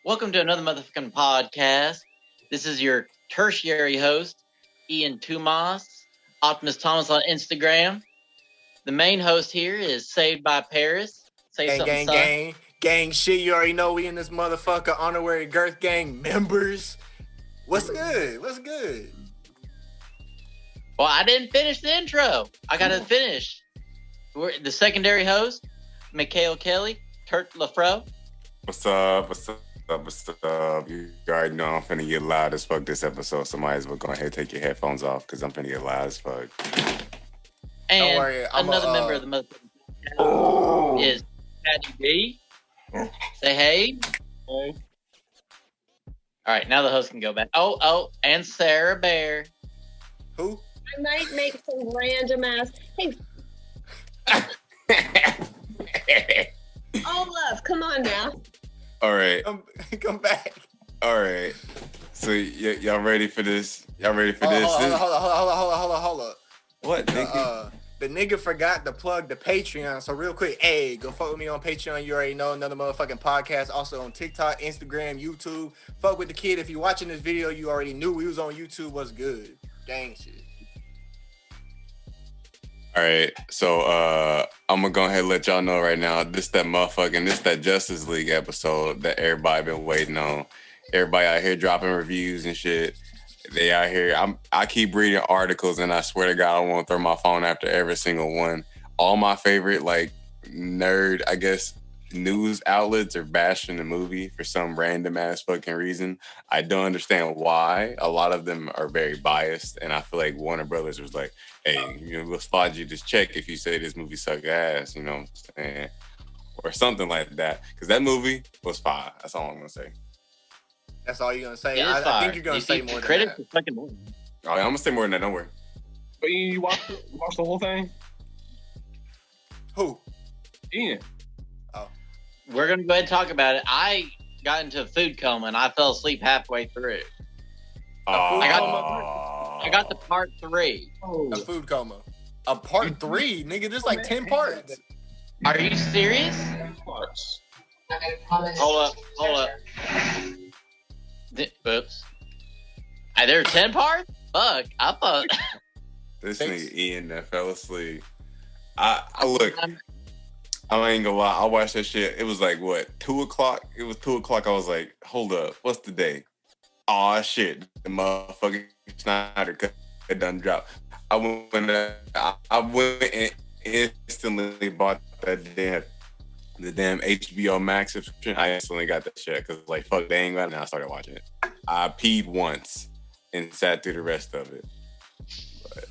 Welcome to another motherfucking podcast. This is your tertiary host, Ian Tumas, Optimus Thomas on Instagram. The main host here is Saved by Paris. Say Gang, something, gang, son. gang. Gang shit, you already know we in this motherfucker honorary Girth Gang members. What's good? What's good? Well, I didn't finish the intro. I got to finish. We're the secondary host, Mikhail Kelly, Turt Lafro. What's up? What's up? What's up? You already know I'm finna get loud as fuck this episode, so might as well go ahead and take your headphones off because I'm finna get loud as fuck. And Don't worry, another member of the motherfucking is Patty B. Say hey. Hey. All right, now the host can go back. Oh, and Sarah Bear. Who? I might make some random ass. Hey, Olaf, come on now. All right. Come back. All right. So y'all ready for this? Y'all ready for Hold this? up. What, nigga? The nigga forgot to plug the Patreon. So real quick, hey, go fuck with me on Patreon. You already know, another motherfucking podcast. Also on TikTok, Instagram, YouTube. Fuck with the kid. If you're watching this video, you already knew we was on YouTube. What's good? Gang shit. All right. So I'm gonna go ahead and let y'all know right now. This that Justice League episode that everybody been waiting on. Everybody out here dropping reviews and shit. They out here. I keep reading articles, and I swear to God, I won't throw my phone after every single one. All my favorite nerd, I guess, news outlets are bashing the movie for some random ass fucking reason. I don't understand why. A lot of them are very biased, and I feel like Warner Brothers was like, "Hey, we'll slide you this check if you say this movie suck ass," you know what I'm saying, or something like that. Because that movie was fire. That's all I'm gonna say. That's all you're gonna say. Yeah, I think you're gonna say more than that. Fucking more. I'm gonna say more than that. Don't worry. But you watched the whole thing? Who? Ian. We're gonna go ahead and talk about it. I got into a food coma and I fell asleep halfway through. I got to part 3. A food coma. A part 3, nigga. There's like 10 parts. Are you serious? Parts. Hold up. Oops. There are 10 parts? Fuck. I thought. This nigga Ian that fell asleep. I look. I ain't gonna lie. I watched that shit. It was like what, 2:00? It was 2:00. I was like, hold up, what's the day? Oh shit, the motherfucking Snyder cut done dropped. I went and instantly bought the damn HBO Max subscription. I instantly got that shit because like fuck, they ain't got it. And I started watching it. I peed once and sat through the rest of it. But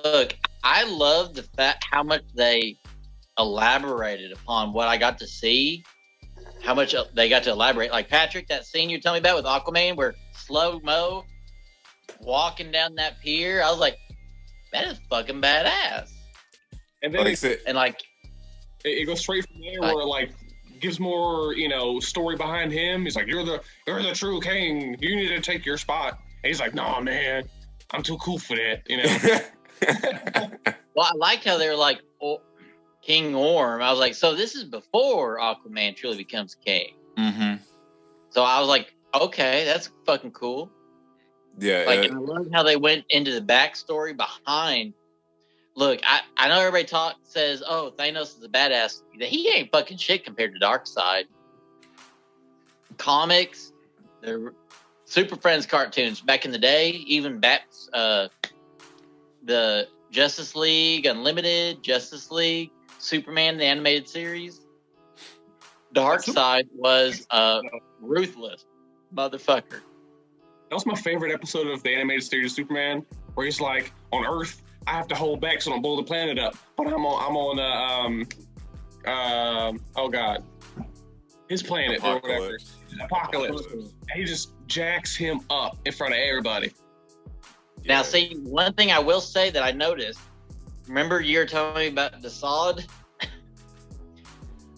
Look, I love the fact how much they elaborated upon what I got to see. How much they got to elaborate. Like Patrick, that scene you're telling me about with Aquaman, where slow-mo walking down that pier. I was like, that is fucking badass. And then It goes straight from there where gives more, story behind him. He's like, you're the true king. You need to take your spot. And he's like, nah, man, I'm too cool for that. Well, I liked how they were like, King Orm. I was like, so this is before Aquaman truly becomes king. Mm-hmm. So I was like, okay, that's fucking cool. Yeah. And I love how they went into the backstory behind. Look, I know everybody says, oh, Thanos is a badass. He ain't fucking shit compared to Darkseid. Comics, the Super Friends cartoons back in the day, even the Justice League Unlimited, Justice League, Superman, the animated series. Darkseid was a ruthless motherfucker. That was my favorite episode of the animated series Superman, where he's like, on Earth, I have to hold back so I don't blow the planet up. But I'm on oh god, his planet or whatever. Apocalypse. And he just jacks him up in front of everybody. Now, see, one thing I will say that I noticed. Remember you were telling me about the Sod?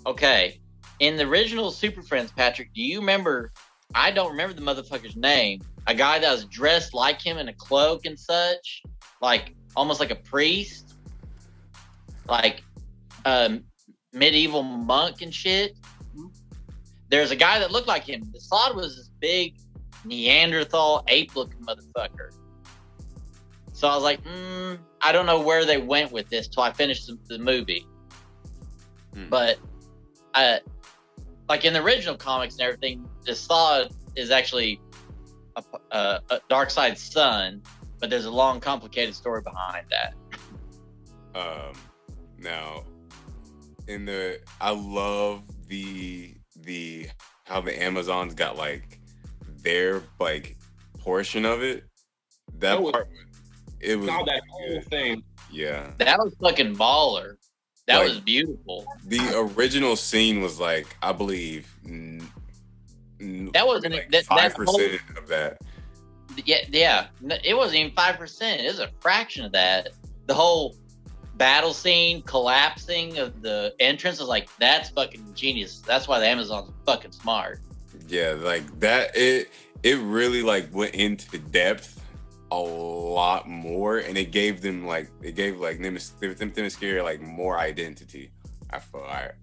Okay. In the original Super Friends, Patrick, do you remember? I don't remember the motherfucker's name. A guy that was dressed like him in a cloak and such, like almost like a priest, like medieval monk and shit. there's a guy that looked like him. The Zod was this big Neanderthal ape-looking motherfucker. So I was like, I don't know where they went with this till I finished the movie. But like in the original comics and everything, the Zod is actually a Darkseid's son, but there's a long, complicated story behind that. Now, I love the how the Amazons got like their like portion of it. That part, it was not that whole thing. Yeah, that was fucking baller. That was beautiful. The original scene was like, I believe, that wasn't like 5% of that. Yeah, it wasn't even 5%. It was a fraction of that. The whole battle scene collapsing of the entrance is like, that's fucking genius. That's why the Amazons are fucking smart. Yeah, like that. It really like went into depth a lot more, and it gave them like Themyscira like more identity. I feel like.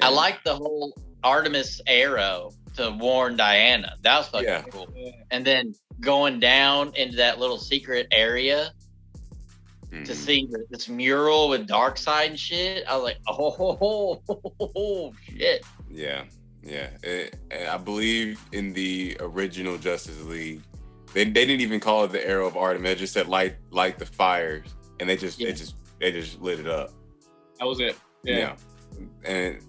I like the whole Artemis arrow to warn Diana. That was fucking cool. And then going down into that little secret area to see this mural with Darkseid and shit. I was like, oh shit. Yeah. I believe in the original Justice League, they didn't even call it the Arrow of Artemis. They just said light the fires, and they just lit it up. That was it. Yeah. And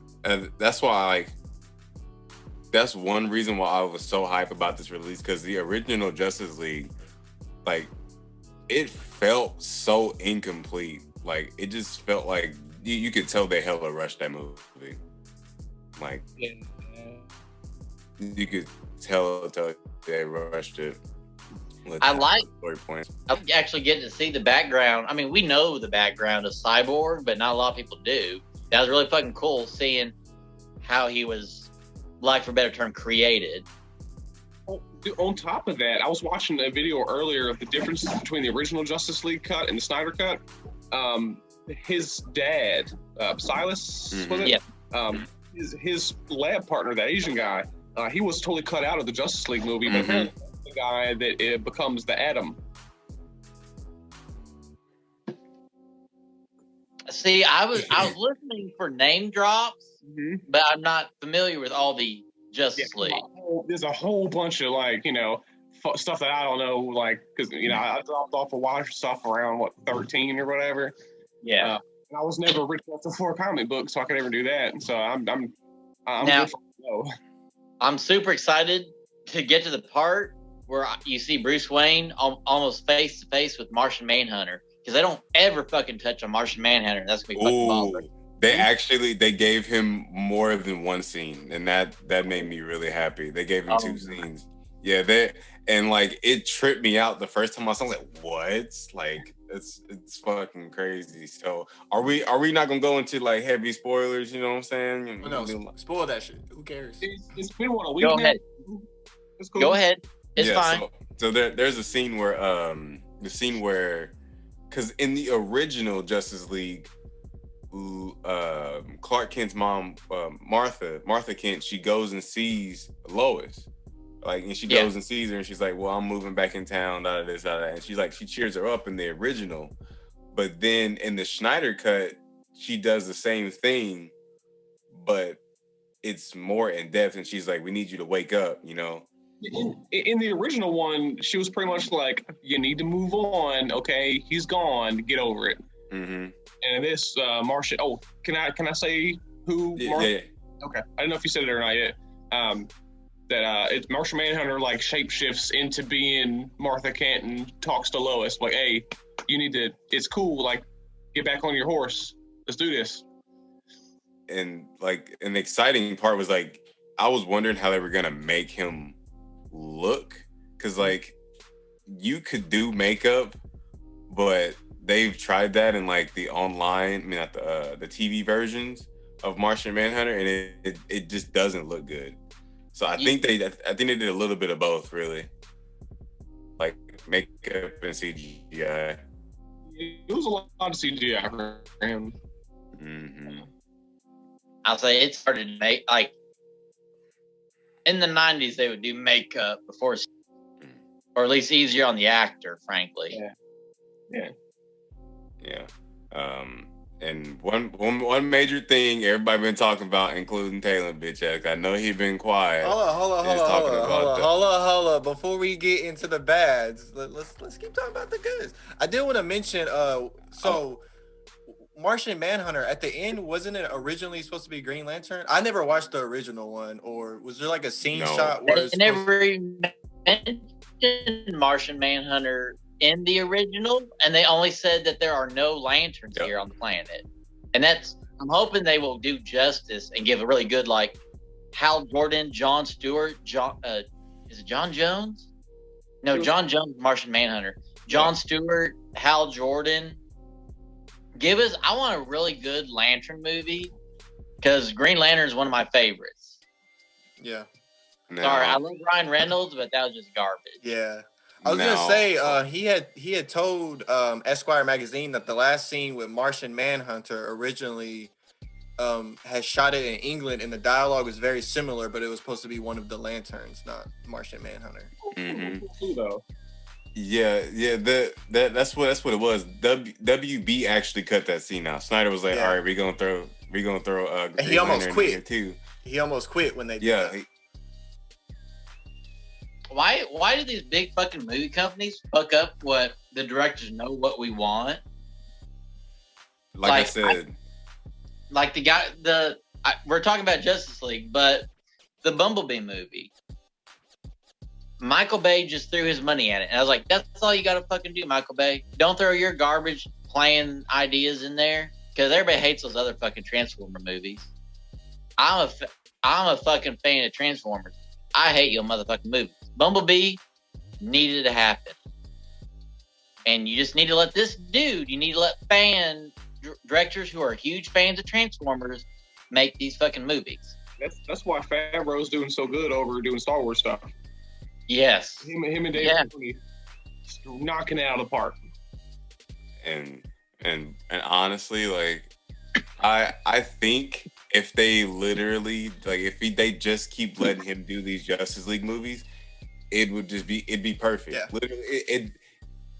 that's why that's one reason why I was so hyped about this release, because the original Justice League, like, it felt so incomplete. Like, it just felt like you could tell they hella rushed that movie. Like, you could tell they rushed it. I like story points. I actually get to see the background. I mean, we know the background of Cyborg, but not a lot of people do. That was really fucking cool seeing how he was, like for a better term, created. On top of that, I was watching a video earlier of the differences between the original Justice League cut and the Snyder cut. His dad, Silas, was it? Yeah. His lab partner, that Asian guy, he was totally cut out of the Justice League movie, but apparently that's the guy that becomes the Atom. See, I was listening for name drops, but I'm not familiar with all the Justice League. There's a whole bunch of stuff that I don't know, because I dropped off a lot of stuff around 13 or whatever. Yeah, and I was never rich enough for a comic book, so I could ever do that. So I'm now, I'm super excited to get to the part where you see Bruce Wayne almost face to face with Martian Manhunter, because they don't ever fucking touch on Martian Manhunter. That's gonna be fucking baller. They gave him more than one scene, and that made me really happy. They gave him 2 scenes. Yeah, it tripped me out the first time I saw it. I was like, what? Like, it's fucking crazy. So are we not gonna go into like heavy spoilers? You know what I'm saying? No, spoil that shit. Who cares? It's been a week. Go ahead. It's cool. Go ahead. It's fine. So there's a scene where because in the original Justice League, Clark Kent's mom, Martha Kent, she goes and sees Lois. And she goes and sees her, and she's like, well, I'm moving back in town, this, that. And she's like, she cheers her up in the original. But then in the Snyder cut, she does the same thing, but it's more in depth. And she's like, we need you to wake up, In the original one, she was pretty much like, you need to move on, okay? He's gone, get over it. And in this, Martian, can I say who? Yeah. Okay, I don't know if you said it or not yet. That it's Martian Manhunter shapeshifts into being Martha Kent and talks to Lois like, hey, you need to, it's cool, get back on your horse, let's do this. And an exciting part was I was wondering how they were gonna make him look, because you could do makeup, but they've tried that in the online, not the TV versions of Martian Manhunter, and it just doesn't look good. So I think they did a little bit of both, really, makeup and CGI. It was a lot of CGI for him. I'll say it started to make in the 90s they would do makeup before, or at least easier on the actor, frankly. Yeah. And one major thing everybody been talking about, including Taylor, bitch ass. I know he been quiet. Hold on. Before we get into the bads, let's keep talking about the goods. I did want to mention, Martian Manhunter at the end, wasn't it originally supposed to be Green Lantern? I never watched the original one, or was there like a scene shot where they never even mentioned Martian Manhunter in the original, and they only said that there are no lanterns here on the planet. And I'm hoping they will do justice and give a really good, like, Hal Jordan, John Stewart, is it John Jones? No, John Jones, Martian Manhunter. John Stewart, Hal Jordan. I want a really good Lantern movie, because Green Lantern is one of my favorites. Yeah. No. Sorry, I love Ryan Reynolds, but that was just garbage. Yeah. I was gonna say he had told Esquire magazine that the last scene with Martian Manhunter originally had shot it in England, and the dialogue was very similar, but it was supposed to be one of the Lanterns, not Martian Manhunter. Mm-hmm. Yeah, that's what it was. WB actually cut that scene out. Snyder was like, all right, we're gonna throw and he almost quit too. He almost quit when they did that. Why do these big fucking movie companies fuck up what the directors know what we want? Like I said, we're talking about Justice League, but the Bumblebee movie, Michael Bay just threw his money at it, and I was like, that's all you gotta fucking do, Michael Bay. Don't throw your garbage plan ideas in there, because everybody hates those other fucking Transformer movies. I'm a fucking fan of Transformers. I hate your motherfucking movies. Bumblebee needed to happen. And you just need to let you need to let directors who are huge fans of Transformers make these fucking movies. That's why Favreau's doing so good over doing Star Wars stuff. Yes. Him and Dave Filoni knocking it out of the park. And honestly, like, I think if they literally, like, if they just keep letting him do these Justice League movies, it'd be perfect. Yeah. Literally,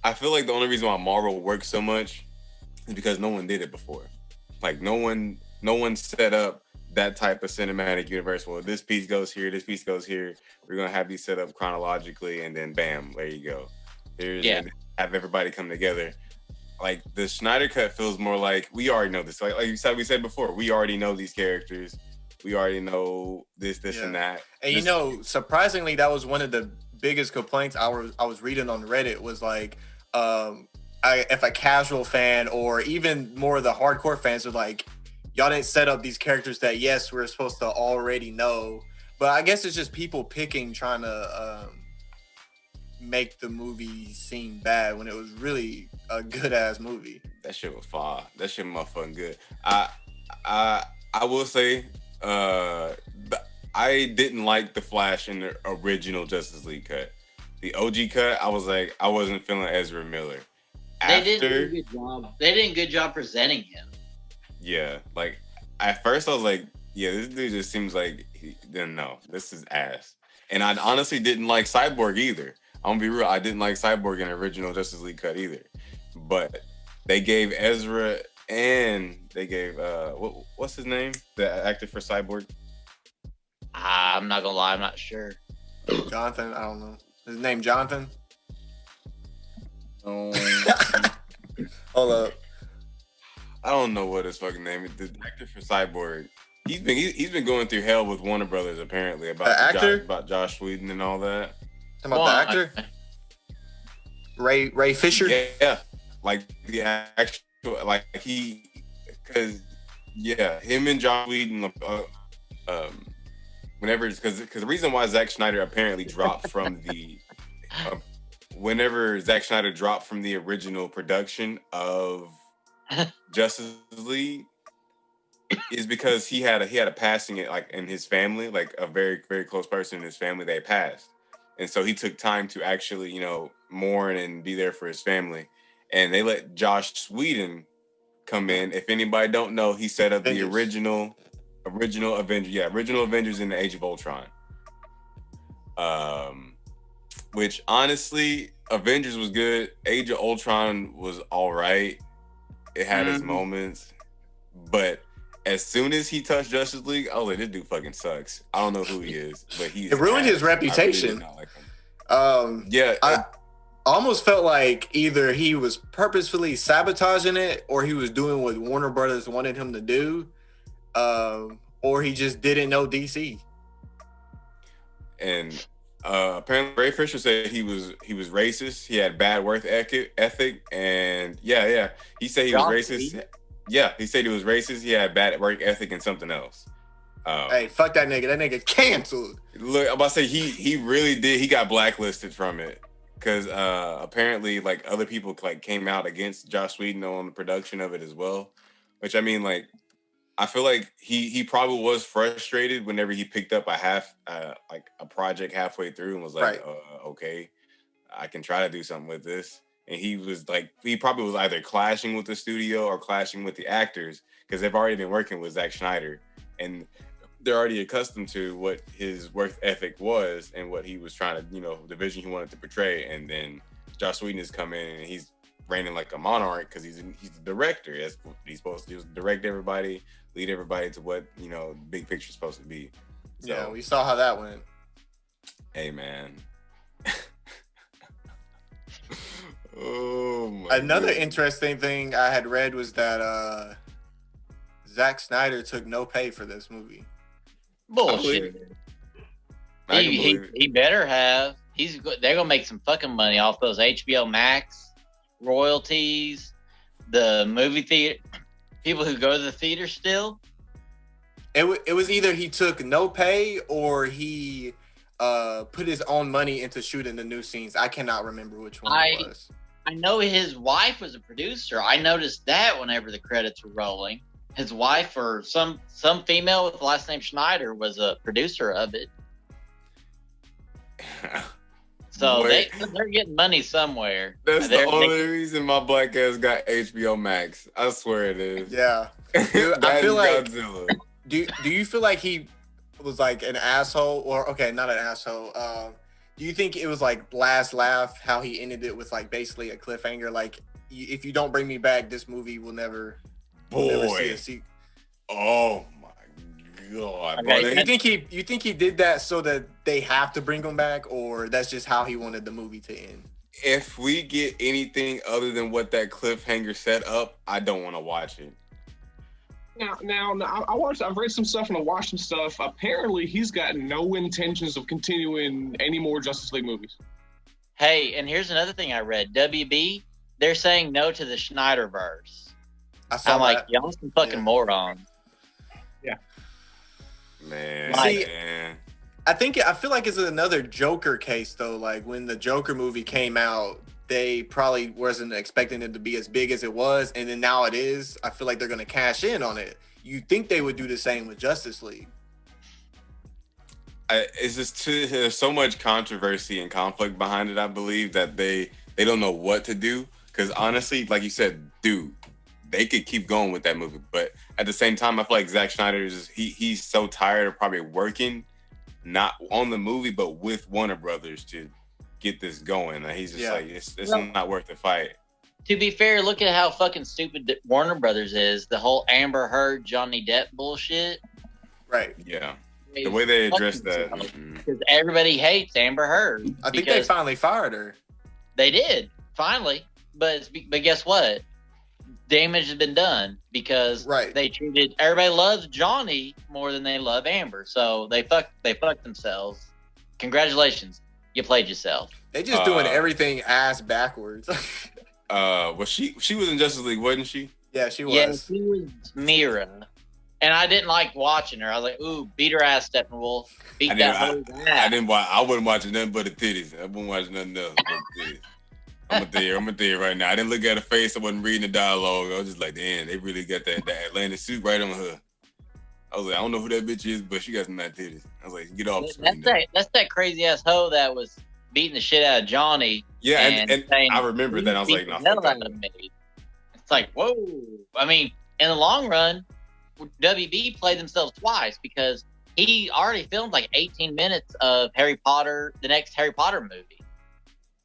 I feel like the only reason why Marvel works so much is because no one did it before. Like, no one set up that type of cinematic universe. Well, this piece goes here, this piece goes here. We're gonna have these set up chronologically, and then bam, there you go. And have everybody come together. Like, the Snyder cut feels more like we already know this. Like we said before, we already know these characters. We already know this, and that. And surprisingly, that was one of the biggest complaints I was reading on Reddit was like, if a casual fan or even more of the hardcore fans are like, y'all didn't set up these characters that, yes, we're supposed to already know. But I guess it's just people trying to make the movie seem bad when it was really a good ass movie. That shit was fire. That shit motherfucking good. I will say, I didn't like the Flash in the original Justice League cut. The OG cut, I wasn't feeling Ezra Miller. They did a good job. They did a good job presenting him. Yeah, like, at first I was like, yeah, this dude just seems like this is ass. And I honestly didn't like Cyborg either. I'm gonna be real, I didn't like Cyborg in the original Justice League cut either. But they gave Ezra and they gave what's his name? The actor for Cyborg? I'm not gonna lie, I'm not sure. Jonathan, I don't know. His name Jonathan? Hold up. I don't know what his fucking name is. The actor for Cyborg. He's been going through hell with Warner Brothers apparently about Josh Whedon and all that. Talking about the actor? Ray Fisher? Yeah. Like the actual, like because him and Josh Whedon, because the reason why Zack Snyder apparently dropped from the, whenever Zack Snyder dropped from the original production of Justice League, is because he had a passing like in his family, like a very, very close person in his family that passed. And so he took time to actually, mourn and be there for his family. And they let Josh Whedon come in. If anybody don't know, he set up the original Avengers. Yeah, original Avengers in the Age of Ultron. Which honestly, Avengers was good. Age of Ultron was all right. It had its moments, but as soon as he touched Justice League, I was like, this dude fucking sucks. I don't know who he is, but he's It ruined his ass. I really reputation. did not like him. Yeah, I almost felt like either he was purposefully sabotaging it, or he was doing what Warner Brothers wanted him to do, or he just didn't know DC. and apparently Ray Fisher said he was racist. He had bad work ethic, and he said he was racist. Yeah, he said he was racist. He had bad work ethic and something else. Hey, fuck that nigga. That nigga canceled. Look, I'm about to say he really did. He got blacklisted from it because apparently like other people like came out against Joss Whedon on the production of it as well. Which I mean, like, I feel like he probably was frustrated whenever he picked up a project halfway through and was like, okay, I can try to do something with this. And he was like, he probably was either clashing with the studio or clashing with the actors because they've already been working with Zack Snyder and they're already accustomed to what his work ethic was and what he was trying to, the vision he wanted to portray. And then Joss Whedon has come in and he's reigning like a monarch because he's the director. That's what he's supposed to do, is direct everybody, lead everybody to what, the big picture is supposed to be. So, yeah, we saw how that went. Hey, man. Oh my Another goodness. interesting thing I had read was that Zack Snyder took no pay for this movie. Bullshit. I can believe it. He better have. They're gonna make some fucking money off those HBO Max royalties, the movie theater, people who go to the theater still. It was either he took no pay or he put his own money into shooting the new scenes. I cannot remember which one it was. I know his wife was a producer. I noticed that whenever the credits were rolling. His wife or some female with the last name Schneider was a producer of it. So they're getting money somewhere. That's the only reason my black ass got HBO Max. I swear it is. Yeah. Dude, I feel like Godzilla. do you feel like he was like an asshole, or okay, not an asshole. Do you think it was like last laugh how he ended it with like basically a cliffhanger, like if you don't bring me back, this movie will never see a sequel? Oh my god! Okay. You think he did that so that they have to bring him back, or that's just how he wanted the movie to end? If we get anything other than what that cliffhanger set up, I don't want to watch it. Now, I've read some stuff and I watched some stuff. Apparently, he's got no intentions of continuing any more Justice League movies. Hey, and here's another thing I read. WB, they're saying no to the Snyder Verse. I'm like, y'all some fucking morons. Yeah. Man. See, man. I feel like it's another Joker case though. Like when the Joker movie came out, they probably wasn't expecting it to be as big as it was, and then now it is. I feel like they're gonna cash in on it. You think they would do the same with Justice League? It's just there's so much controversy and conflict behind it. I believe that they don't know what to do because honestly, like you said, dude, they could keep going with that movie, but at the same time, I feel like Zack Snyder he's so tired of probably working not on the movie but with Warner Brothers to get this going. And he's just like, it's not worth the fight. To be fair, look at how fucking stupid Warner Brothers is. The whole Amber Heard, Johnny Depp bullshit. Right. Yeah. The way they addressed that. Because everybody hates Amber Heard. I think they finally fired her. They did, finally. But guess what? Damage has been done because they treated everybody loves Johnny more than they love Amber. So they fucked themselves. Congratulations. You played yourself. They just doing everything ass backwards. Well, she was in Justice League, wasn't she? Yeah, she was. Yeah, she was Mira. And I didn't like watching her. I was like, ooh, beat her ass, Steppenwolf. Beat that hoe's ass. I wasn't watching nothing but the titties. I wasn't watching nothing else but the titties. I'm gonna tell you right now. I didn't look at her face. I wasn't reading the dialogue. I was just like, damn, they really got that Atlantic suit right on her. I was like, I don't know who that bitch is, but she got some nice titties. I was like, get off the screen. That's that crazy ass hoe that was beating the shit out of Johnny. Yeah, and saying, I remember that. I was like, no, fuck that. It's like, whoa. I mean, in the long run, WB played themselves twice because he already filmed like 18 minutes of Harry Potter, the next Harry Potter movie,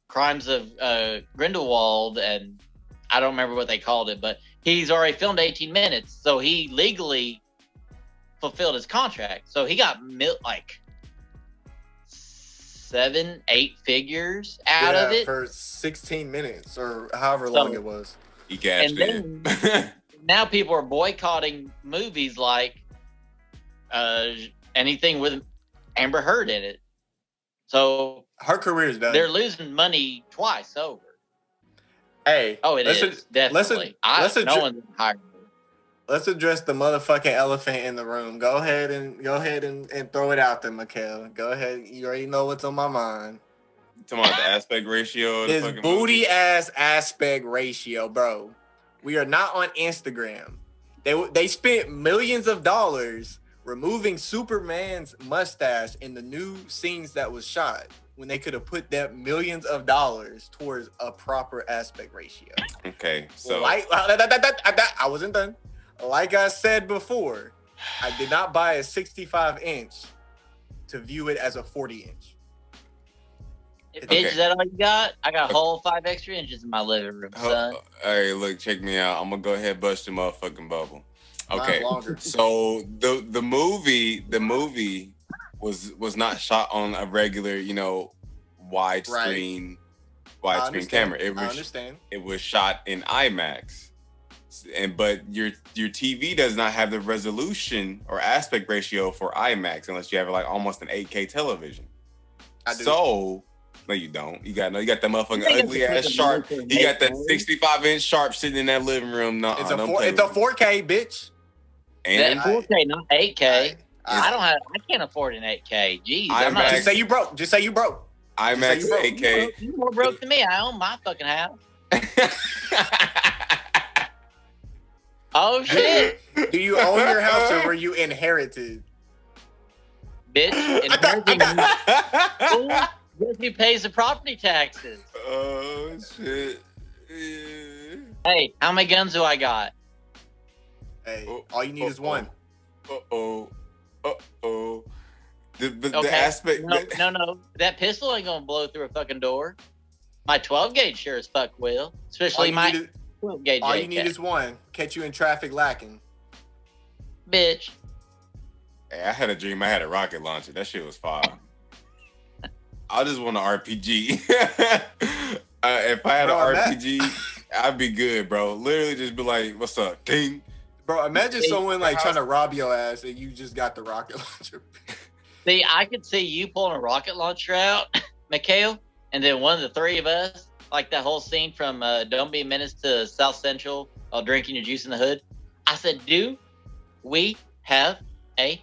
Crimes of Grindelwald, and I don't remember what they called it, but he's already filmed 18 minutes, so he legally fulfilled his contract. So he got like 7-8 figures out of it for 16 minutes or however long it was. He cashed and then now people are boycotting movies like anything with Amber Heard in it. So her career is done. They're losing money twice over. Hey, it is definitely. No one's hiring me. Let's address the motherfucking elephant in the room. Go ahead and throw it out there, Mikhail. Go ahead. You already know what's on my mind. You talking about the aspect ratio? This booty ass aspect ratio, bro. We are not on Instagram. They spent millions of dollars removing Superman's mustache in the new scenes that was shot when they could have put that millions of dollars towards a proper aspect ratio. Okay, so I wasn't done. Like I said before, I did not buy a 65-inch to view it as a 40-inch. Bitch, is that all you got? I got a whole 5 extra inches in my living room, son. Hey, look, check me out. I'm gonna go ahead and bust your motherfucking bubble. Okay, so the movie was not shot on a regular, widescreen camera. It was shot in IMAX, but your TV does not have the resolution or aspect ratio for IMAX unless you have like almost an 8K television. I do. So no, you don't. You got that motherfucking ugly ass sharp. You got that 65-inch sharp sitting in that living room. No, it's a 4K, bitch. And 4K, not 8K. I can't afford an 8K. Jeez, just say you broke. Just say you broke. IMAX 8K. You more broke than me. I own my fucking house. Oh shit! Do you own your house or were you inherited? Bitch, who pays the property taxes? Oh shit! Yeah. Hey, how many guns do I got? Hey, all you need is one. The aspect. No. That pistol ain't gonna blow through a fucking door. My 12 gauge sure as fuck will. Especially my 12 gauge. All you need is one. Catch you in traffic lacking. Bitch. Hey, I had a dream. I had a rocket launcher. That shit was fire. I just want an RPG. If I had an RPG, I'd be good, bro. Literally just be like, "What's up, king?" Bro, imagine someone like trying to rob your ass and you just got the rocket launcher. See, I could see you pulling a rocket launcher out, Mikhail, and then one of the three of us, like that whole scene from Don't Be a Menace to South Central, drinking your juice in the hood. I said, do we have a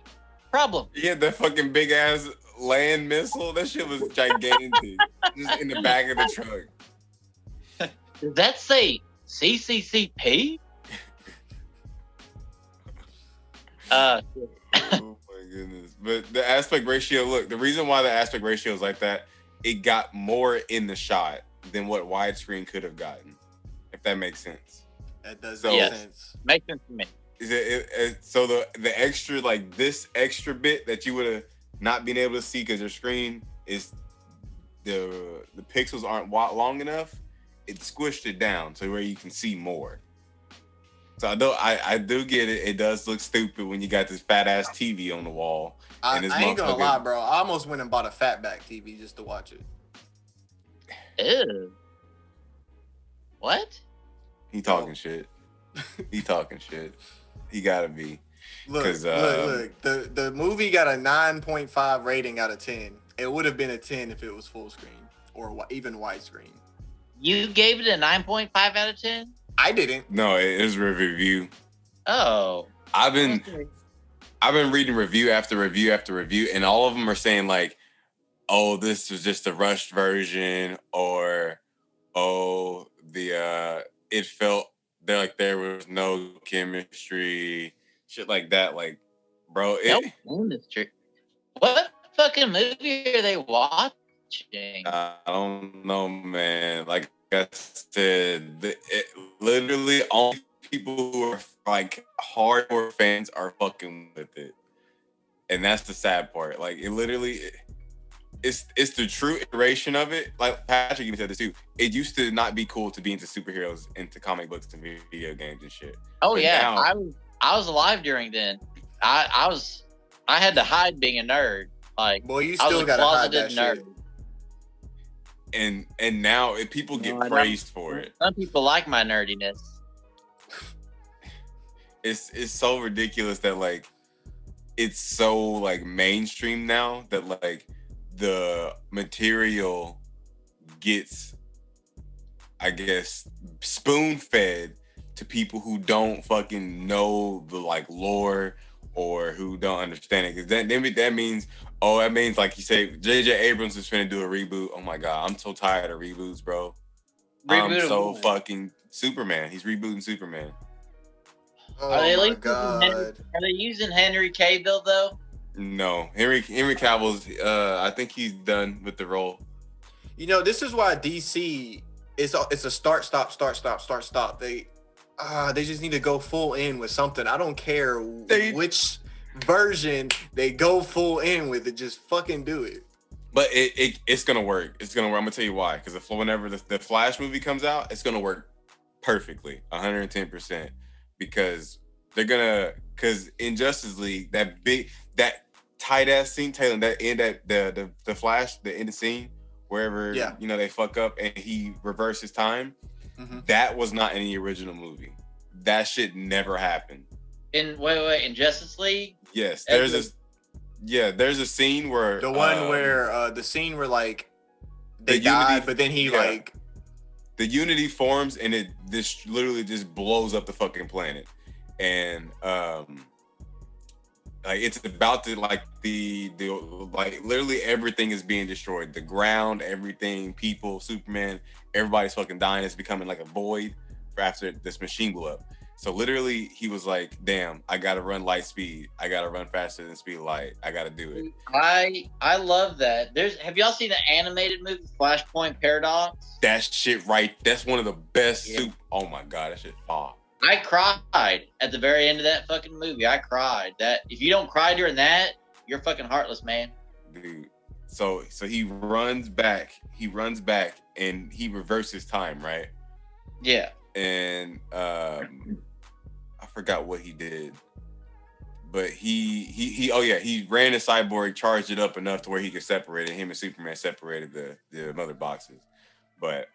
problem? Yeah, that fucking big ass land missile. That shit was gigantic. Just in the back of the truck. Does that say CCCP? Oh my goodness. But the aspect ratio, look, the reason why the aspect ratio is like that, it got more in the shot than what widescreen could have gotten, if that makes sense. That does make sense. Makes sense to me. So the extra, like this extra bit that you would have not been able to see because your screen is the pixels aren't long enough, it squished it down to where you can see more. So I do get it. It does look stupid when you got this fat ass TV on the wall. I ain't gonna lie, bro. I almost went and bought a fatback TV just to watch it. Ew. What? He talking shit. He talking shit. He gotta be. Look. The movie got a 9.5 rating out of 10. It would have been a 10 if it was full screen or even widescreen. You gave it a 9.5 out of 10? I didn't. No, it is a review. Oh. I've been reading review after review after review, and all of them are saying like, "Oh, this was just a rushed version," or "Oh, it felt there was no chemistry," shit like that. Like, bro, what fucking movie are they watching? I don't know, man. Like I said, literally only people who are like hardcore fans are fucking with it. And that's the sad part. Like it literally, it's the true iteration of it. Like Patrick even said this too. It used to not be cool to be into superheroes, into comic books and video games and shit. Oh But yeah, now- I was alive during then. I had to hide being a nerd. Like Boy, you I was still a gotta hide that closeted shit. and now people get No, I know. praised for it. Some people like my nerdiness. It's so ridiculous that like it's so like mainstream now that like the material gets, I guess, spoon fed to people who don't fucking know the like lore or who don't understand it. Because that means like you say, J.J. Abrams is finna do a reboot. Oh my god, I'm so tired of reboots, bro. Reboot I'm of so what? fucking Superman. He's rebooting Superman. Oh Are they at my least god. Are they using Henry Cavill though? No, Henry Cavill's. I think he's done with the role. You know, this is why DC it's a start stop. They just need to go full in with something. I don't care which version they go full in with it. Just fucking do it. But it's gonna work. It's gonna work. I'm gonna tell you why. Because whenever the Flash movie comes out, it's gonna work perfectly, 110%. Because because in Justice League, that tight ass scene, Taylor, the Flash, the end of scene, wherever they fuck up and he reverses time. Mm-hmm. That was not in the original movie. That shit never happened. In Justice League? Yes, there's a scene where The one where the scene where like they the died, Unity- but then he yeah. like the Unity forms and this literally just blows up the fucking planet. And like it's about to like the like literally everything is being destroyed. The ground, everything, people, Superman, everybody's fucking dying. It's becoming like a void after this machine blew up. So literally he was like, damn, I gotta run light speed. I gotta run faster than speed of light. I gotta do it. I love that. Have y'all seen the animated movie Flashpoint Paradox? That shit right. That's one of the best Yeah. oh my god, that shit. Oh. I cried at the very end of that fucking movie. I cried. That if you don't cry during that, you're fucking heartless, man. Dude. So he runs back and he reverses time, right? Yeah. And I forgot what he did. But he ran a cyborg, charged it up enough to where he could separate it. Him and Superman separated the mother boxes. But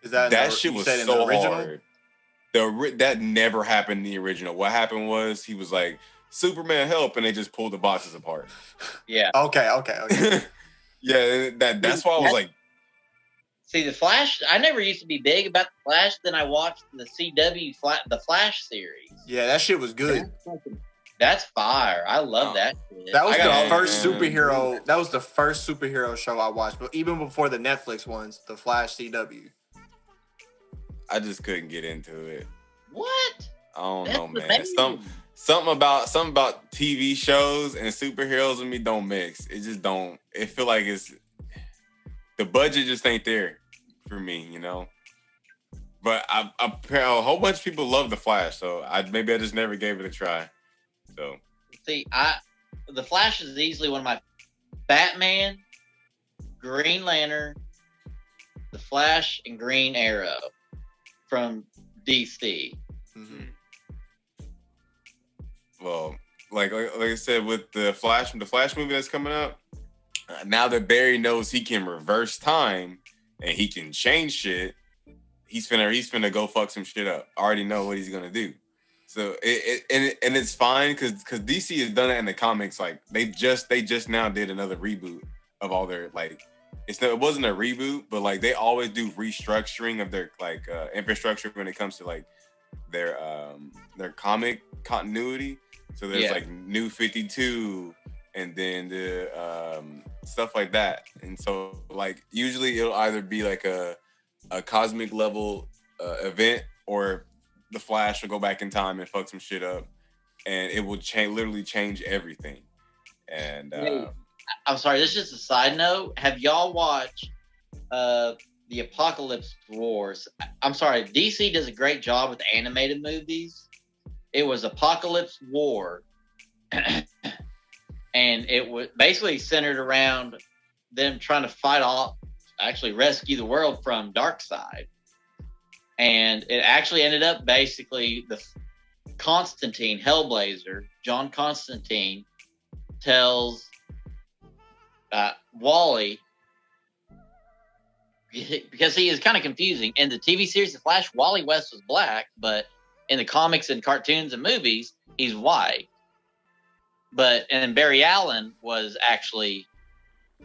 is that shit you was said in so the original? hard. That never happened in the original. What happened was he was like, Superman help, and they just pulled the boxes apart. Yeah. Okay. Yeah, that's why I was like, See, the Flash, I never used to be big about the Flash. Then I watched the CW the Flash series. Yeah, that shit was good. That's fire. I love that shit. That was I got the first man. superhero. That was the first superhero show I watched. But even before the Netflix ones, the Flash CW. I just couldn't get into it. What? I don't That's know, man. amazing. Something about TV shows and superheroes and me don't mix. It just don't. It feel like the budget just ain't there for me, you know. But a whole bunch of people love the Flash, so maybe I just never gave it a try. So See, the Flash is easily one of my Batman, Green Lantern, the Flash, and Green Arrow from DC. Mm-hmm. well, like I said, with the Flash movie that's coming up, now that Barry knows he can reverse time and he can change shit, he's finna go fuck some shit up. I already know what he's gonna do. So it's fine because DC has done it in the comics. Like they just now did another reboot of all their like. It wasn't a reboot, but like they always do restructuring of their like infrastructure when it comes to like their comic continuity. So there's like New 52 and then the stuff like that. And so like usually it'll either be like a cosmic level event or the Flash will go back in time and fuck some shit up, and it will literally change everything. And I'm sorry, this is just a side note. Have y'all watched the Apocalypse Wars? I'm sorry, DC does a great job with animated movies. It was Apocalypse War, and it was basically centered around them trying to fight off, actually rescue the world from Darkseid. And it actually ended up basically the Constantine, Hellblazer, John Constantine tells Wally, because he is kind of confusing. In the TV series The Flash, Wally West was black, but in the comics and cartoons and movies, he's white. And Barry Allen was actually...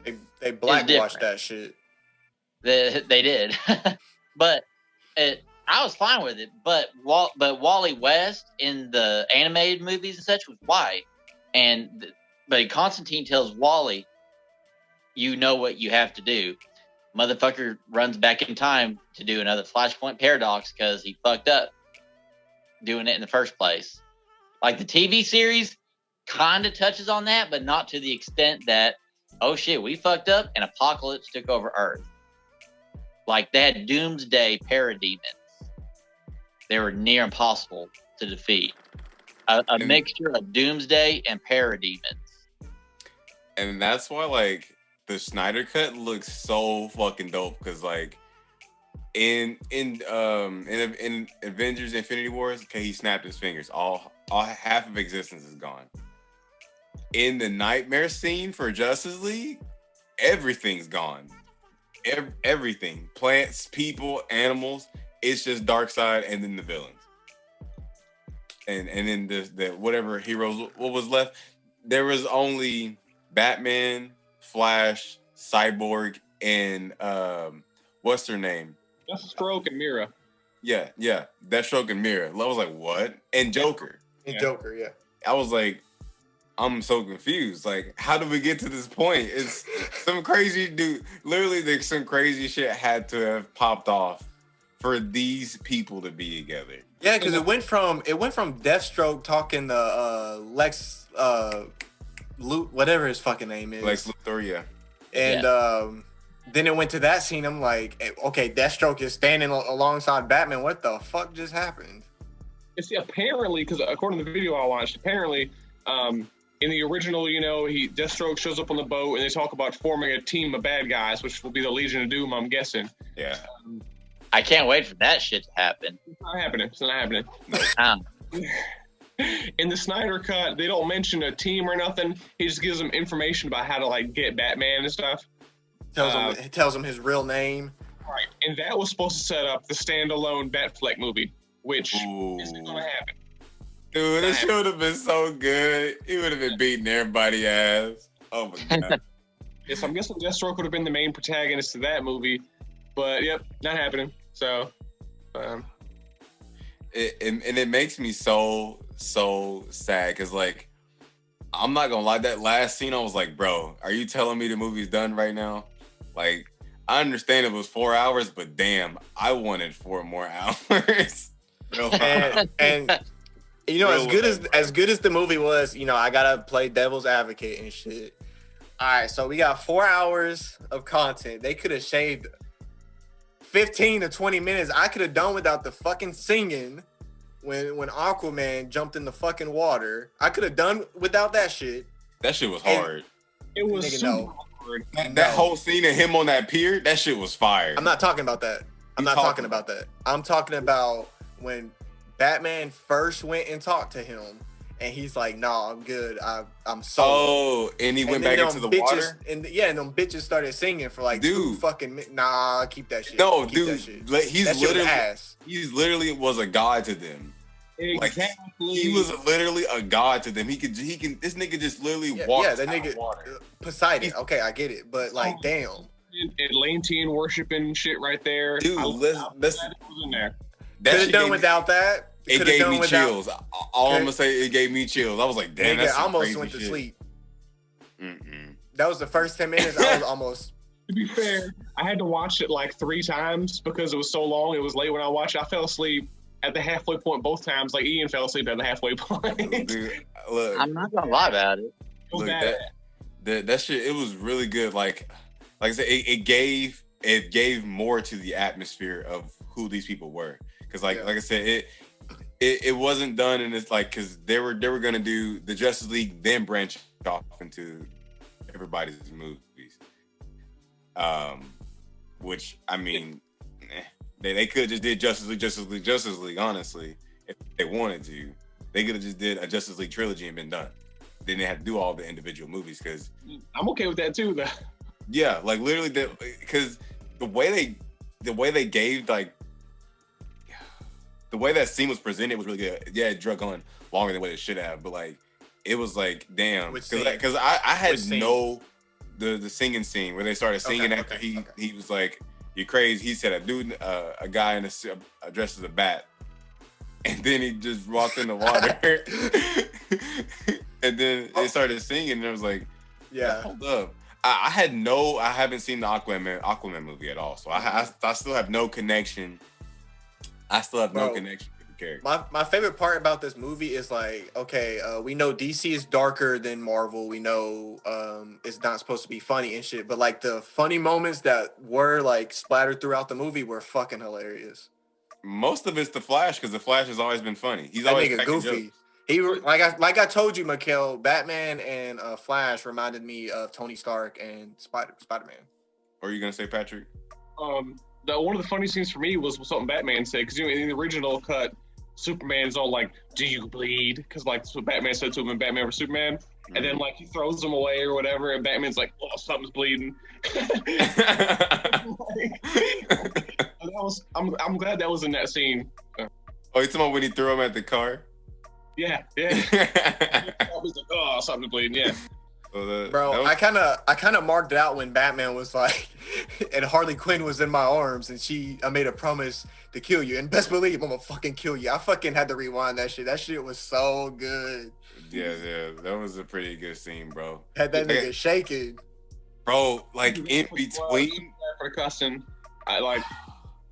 They blackwashed that shit. They did. But I was fine with it. But Wally West in the animated movies and such was white. But Constantine tells Wally, you know what you have to do. Motherfucker runs back in time to do another Flashpoint paradox because he fucked up doing it in the first place. Like the TV series kind of touches on that, but not to the extent that, oh shit, we fucked up and Apocalypse took over Earth. Like they had Doomsday parademons. They were near impossible to defeat. A mixture of Doomsday and parademons. And that's why, like, the Snyder cut looks so fucking dope because, like, in Avengers: Infinity Wars, okay, he snapped his fingers. All half of existence is gone. In the nightmare scene for Justice League, everything gone. Everything, plants, people, animals. It's just Darkseid and then the villains. And then the whatever heroes, what was left, there was only Batman, Flash, Cyborg, and what's her name? Deathstroke and Mira. Yeah, Deathstroke and Mira. I was like, what? And Joker. Joker, yeah. I was like, I'm so confused. Like, how did we get to this point? It's some crazy dude. Literally, some crazy shit had to have popped off for these people to be together. Yeah, because it went from Deathstroke talking to Lex whatever his fucking name is. Lex Luthor, yeah. And then it went to that scene. I'm like, okay, Deathstroke is standing alongside Batman. What the fuck just happened? You see, apparently, because according to the video I watched, apparently, in the original, Deathstroke shows up on the boat and they talk about forming a team of bad guys, which will be the Legion of Doom, I'm guessing. Yeah. I can't wait for that shit to happen. It's not happening. In the Snyder cut, they don't mention a team or nothing. He just gives them information about how to like get Batman and stuff. Tells him his real name. Right, and that was supposed to set up the standalone Batfleck movie, which isn't going to happen. Dude, this would have been so good. He would have been beating everybody's ass. Oh my god. Yes, I'm guessing Deathstroke would have been the main protagonist of that movie, but yep, not happening. So, it makes me so sad because, like, I'm not gonna lie, that last scene, I was like, bro, are you telling me the movie's done right now? Like, I understand it was 4 hours, but damn, I wanted 4 more hours. and as good as the movie was, I gotta play devil's advocate and shit. All right, so we got 4 hours of content. They could have shaved 15 to 20 minutes. I could have done without the fucking singing when Aquaman jumped in the fucking water. I could have done without that shit. That shit was hard. It was super hard. That whole scene of him on that pier, that shit was fire. I'm not talking about that. I'm talking about when Batman first went and talked to him, and he's like, "Nah, I'm good. I'm sold." Oh, and he went back into the water. And them bitches started singing for like 2 fucking minutes. Nah, keep that shit. No, keep dude, he's literally was a god to them. Exactly. Like he was literally a god to them. He can. This nigga just literally walks. Yeah, that nigga Poseidon. Okay, I get it, but like, damn. Atlantean worshiping shit right there. Dude, let's in there. Could have done without that. It gave me chills. All I'm gonna say, it gave me chills. I was like, damn, that's some almost crazy went to shit. sleep. That was the first 10 minutes. I was almost. To be fair, I had to watch it like 3 times because it was so long. It was late when I watched it. I fell asleep at the halfway point both times. Like Ian fell asleep at the halfway point. Dude, look, I'm not gonna lie about it. Look, that shit, it was really good. Like I said, it gave more to the atmosphere of who these people were. Because like I said, it wasn't done, and it's like because they were gonna do the Justice League, then branch off into everybody's movies. Which I mean, they could just did Justice League. Honestly, if they wanted to, they could have just did a Justice League trilogy and been done. Then they had to do all the individual movies because I'm okay with that too, though. Yeah, like literally, because the way they gave like. The way that scene was presented was really good. Yeah, it drug on longer than what it should have, but like it was like damn. Because I had no the singing scene where they started singing after he was like, "You're crazy." He said a guy in a dressed as a bat, and then he just walked in the water, and then they started singing, and it was like, yeah, hold up. I haven't seen the Aquaman movie at all, so I still have no connection. I still have no connection with the character. My favorite part about this movie is like, okay, we know DC is darker than Marvel. We know it's not supposed to be funny and shit, but like the funny moments that were like splattered throughout the movie were fucking hilarious. Most of it's the Flash because the Flash has always been funny. He's that always nigga goofy. Jokes. He like I told you, Mikhail, Batman and Flash reminded me of Tony Stark and Spider-Man. What are you gonna say, Patrick? One of the funny scenes for me was something Batman said, because in the original cut, Superman's all like, "Do you bleed?" Because like that's what Batman said to him in Batman vs Superman, and then like he throws him away or whatever, and Batman's like, "Oh, something's bleeding." I'm glad that was in that scene. Oh, you talking about when he threw him at the car? Yeah. I was like, "Oh, something's bleeding." Yeah. Bro, I kind of marked it out when Batman was like, and Harley Quinn was in my arms, and I made a promise to kill you, and best believe I'm gonna fucking kill you. I fucking had to rewind that shit. That shit was so good. Yeah, that was a pretty good scene, bro. Had that nigga shaking, bro. Like in between for the cussing, I like,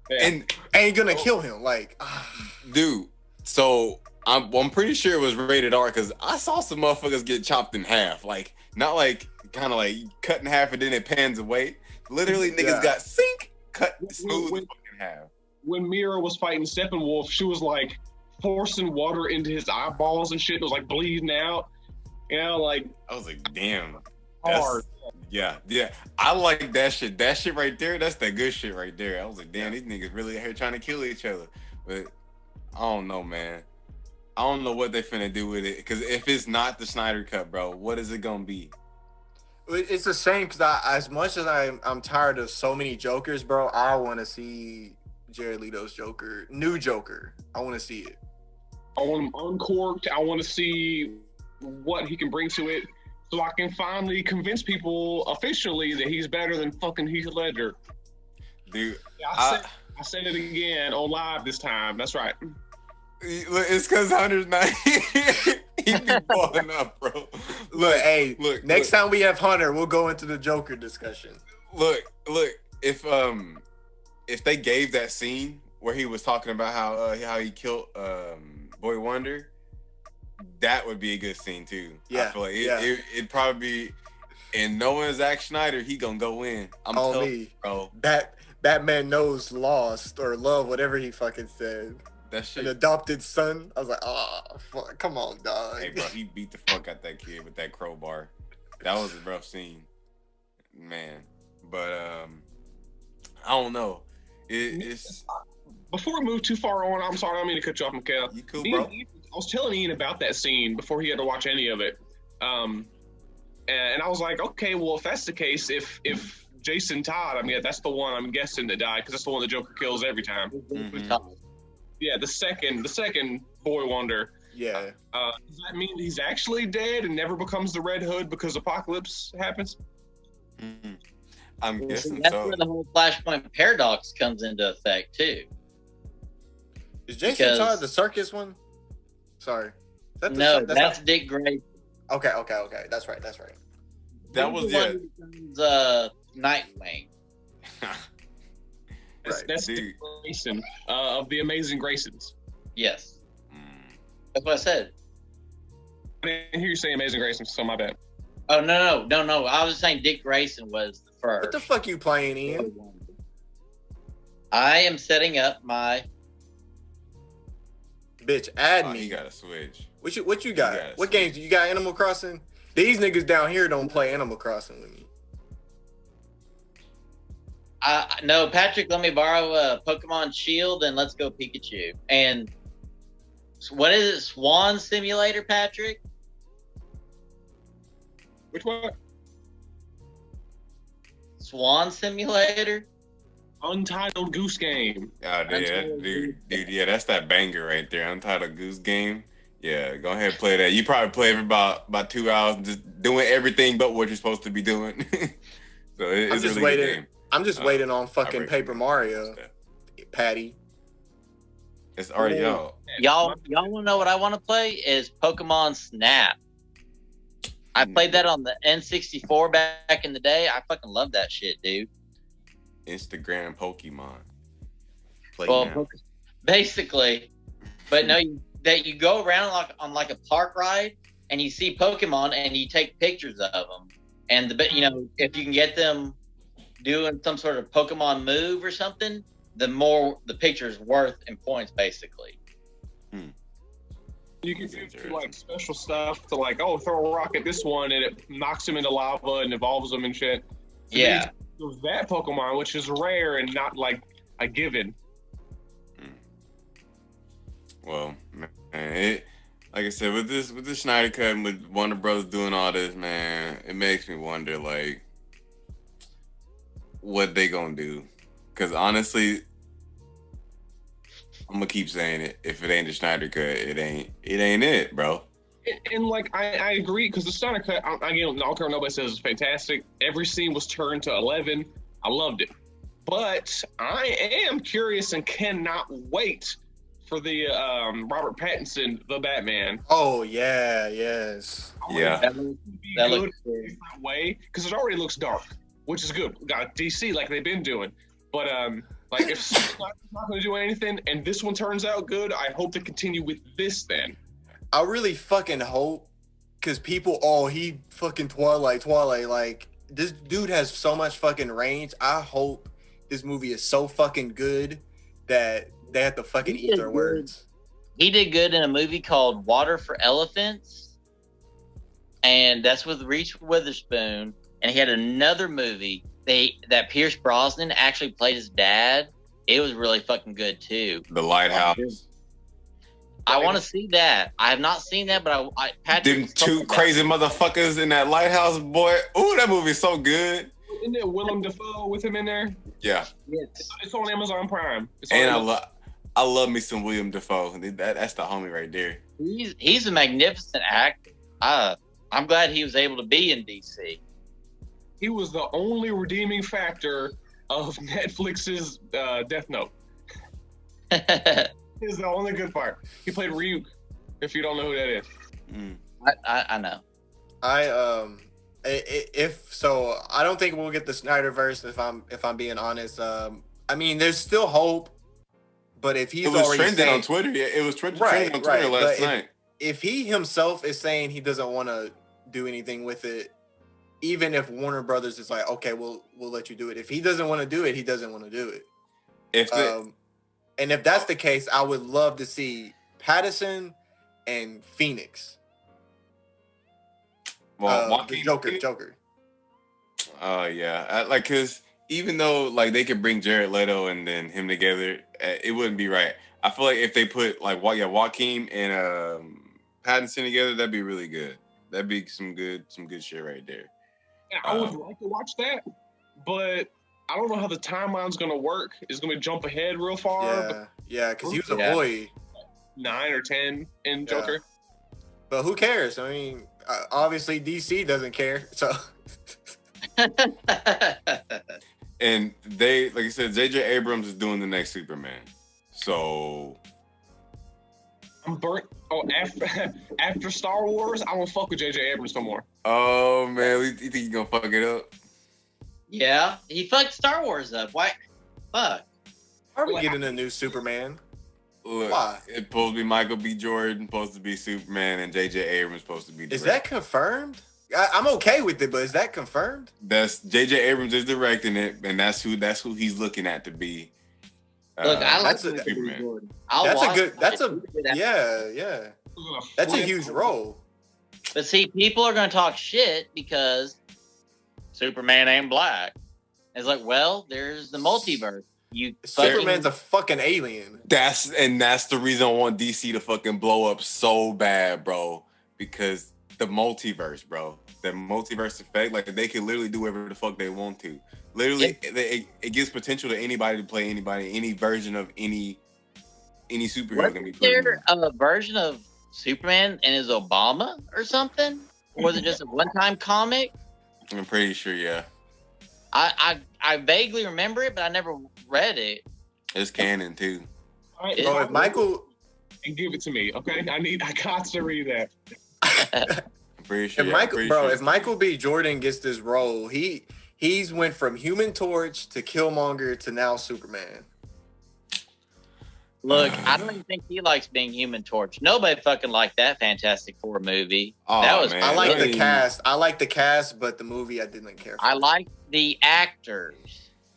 yeah. and ain't gonna kill him, like, dude. So I'm pretty sure it was rated R because I saw some motherfuckers get chopped in half, like. Not like kind of like cut in half and then it pans away. Literally, niggas got cut smooth in half. When Mira was fighting Steppenwolf, she was like forcing water into his eyeballs and shit. It was like bleeding out. You know, like I was like, damn. Hard. Yeah. I like that shit. That shit right there, that's that good shit right there. I was like, damn, these niggas really out here trying to kill each other. But I don't know, man. I don't know what they finna do with it. Because if it's not the Snyder Cut, bro, what is it gonna be? It's a shame because as much as I'm tired of so many Jokers, bro, I want to see Jared Leto's Joker, new Joker. I want to see it. I want him uncorked. I want to see what he can bring to it, so I can finally convince people officially that he's better than fucking Heath Ledger. Dude, I said it again on live this time. That's right. It's because Hunter's not he be balling up, bro. Look, next time we have Hunter, we'll go into the Joker discussion. Look, if they gave that scene where he was talking about how he killed Boy Wonder, that would be a good scene too. Yeah, I feel like it'd probably be, and knowing Zack Snyder, he gonna go in. I'm telling you, bro. Batman knows lost or love, whatever he fucking said. That shit. An adopted son. I was like, oh, fuck, come on, dog. Hey, bro, he beat the fuck out that kid with that crowbar. That was a rough scene, man. But I don't know. It's before we move too far on. I'm sorry, I don't mean to cut you off, Mikhail. You cool, bro? I was telling Ian about that scene before he had to watch any of it, and I was like, okay, well, if that's the case, if Jason Todd, I mean, that's the one I'm guessing that died because that's the one the Joker kills every time. Mm-hmm. Yeah, the second Boy Wonder. Yeah. Does that mean he's actually dead and never becomes the Red Hood because Apocalypse happens? Mm-hmm. I'm guessing that's where the whole Flashpoint paradox comes into effect too. Is Jason Todd the circus one? Sorry. That's Dick Grayson. Okay. That's right. That was Nightwing. That's Dick Grayson of the Amazing Graysons. Yes. That's what I said. I didn't hear you say Amazing Graysons, so my bad. Oh, no. I was saying Dick Grayson was the first. What the fuck you playing, Ian? I am setting up my Bitch, add Oh, me. he got to switch. What you got? gotta What switch. games do you got? Animal Crossing? These niggas down here don't play Animal Crossing with me. No, Patrick, let me borrow Pokemon Shield and let's go Pikachu. And what is it? Swan Simulator, Patrick? Which one? Swan Simulator? Untitled Goose Game. Oh, dude, yeah, that's that banger right there. Untitled Goose Game. Yeah, go ahead and play that. You probably play for about 2 hours, just doing everything but what you're supposed to be doing. So it's just a really waiting. good game. I'm just waiting on I fucking recommend Paper Mario, that. Patty. It's already out. Y'all want to know what I want to play? Is Pokemon Snap. I played that on the N64 back in the day. I fucking love that shit, dude. Instagram Pokemon. Play Well, now. basically, but no, you go around on a park ride and you see Pokemon and you take pictures of them. And if you can get them doing some sort of Pokemon move or something, the more the picture is worth in points, basically. You can do like special stuff to like, throw a rock at this one and it knocks him into lava and evolves them and shit. So Yeah. That Pokemon, which is rare and not like a given. Well, man, like I said, with this Snyder Cut and with Warner Brothers doing all this, man, it makes me wonder like what they gonna do. Because honestly, I'm gonna keep saying it. If it ain't the Snyder Cut, it ain't it, bro. And like I agree, because the Snyder Cut, I don't care what nobody says, it's fantastic. Every scene was turned to 11. I loved it. But I am curious and cannot wait for the Robert Pattinson, the Batman. Oh yeah, yes. Yeah. That Good looks good. that way, because it already looks dark, which is good. Got DC like they've been doing. But like if Snyder's not going to do anything and this one turns out good, I hope to continue with this then. I really fucking hope, because people, he fucking Twilight. Like, this dude has so much fucking range. I hope this movie is so fucking good that they have to fucking He eat did their good. words. He did good in a movie called Water for Elephants, and that's with Reese Witherspoon. And he had another movie that Pierce Brosnan actually played his dad. It was really fucking good too. The Lighthouse. I want to see that. I have not seen that, but Patrick Them was talking two about crazy motherfuckers in that Lighthouse, boy. Ooh, that movie's so good. Isn't there Willem Dafoe with him in there? Yeah. it. Yes. It's on Amazon Prime. It's on And Amazon. I love me some William Dafoe. That's the homie right there. He's a magnificent actor. I'm glad he was able to be in DC. He was the only redeeming factor of Netflix's Death Note. He's the only good part. He played Ryuk, if you don't know who that is. I know. If so, I don't think we'll get the Snyder Verse. If I'm being honest, I mean, there's still hope. But if he's It was already trending saying, on Twitter. Yeah, it was trending Right, on Twitter right, last but night. if he himself is saying he doesn't want to do anything with it, even if Warner Brothers is like, okay, we'll let you do it. If he doesn't want to do it, he doesn't want to do it. And if that's the case, I would love to see Pattinson and Phoenix. Joaquin Joker. Oh yeah, cause even though like they could bring Jared Leto and then him together, it wouldn't be right. I feel like if they put like Joaquin and Pattinson together, that'd be really good. That'd be some good shit right there. Yeah, I would like to watch that, but I don't know how the timeline's gonna work. It's gonna jump ahead real far. Yeah, because he was a Yeah. boy. 9 or 10 in Joker. But who cares? I mean, obviously DC doesn't care. So And they, like I said, J.J. Abrams is doing the next Superman. So I'm burnt. Oh, after Star Wars, I won't fuck with J.J. Abrams no more. oh man, you think he's gonna fuck it up? Yeah, he fucked Star Wars up. Why? Fuck. are we getting a new Superman? Look, Why? it's supposed to be Michael B. Jordan, supposed to be Superman, and J.J. Abrams supposed to be. Is director. that confirmed? I'm okay with it, but is that confirmed? That's J.J. Abrams is directing it, and that's who he's looking at to be Look, I like that's a- Michael B. Superman. Jordan. Yeah. That's a huge role. But see, people are going to talk shit because Superman ain't black. It's like, well, there's the multiverse. You Superman's a fucking alien. That's the reason I want DC to fucking blow up so bad, bro. Because the multiverse, bro. The multiverse effect, like they can literally do whatever the fuck they want to. Literally, it gives potential to anybody to play anybody, any version of any superhero can be put in. there a version of Superman and is Obama or something? Or was it just a one-time comic? I'm pretty sure, yeah. I vaguely remember it, but I never read it. It's canon too. All right, Bro, if Michael, and give it to me, okay? I got to read that. I'm pretty sure. if Michael B. Jordan gets this role, he's went from Human Torch to Killmonger to now Superman. Look, I don't even think he likes being Human Torch. Nobody fucking liked that Fantastic Four movie. Oh, That was man. I like the Really? cast. I like the cast, but the movie I didn't care for. I liked the actors,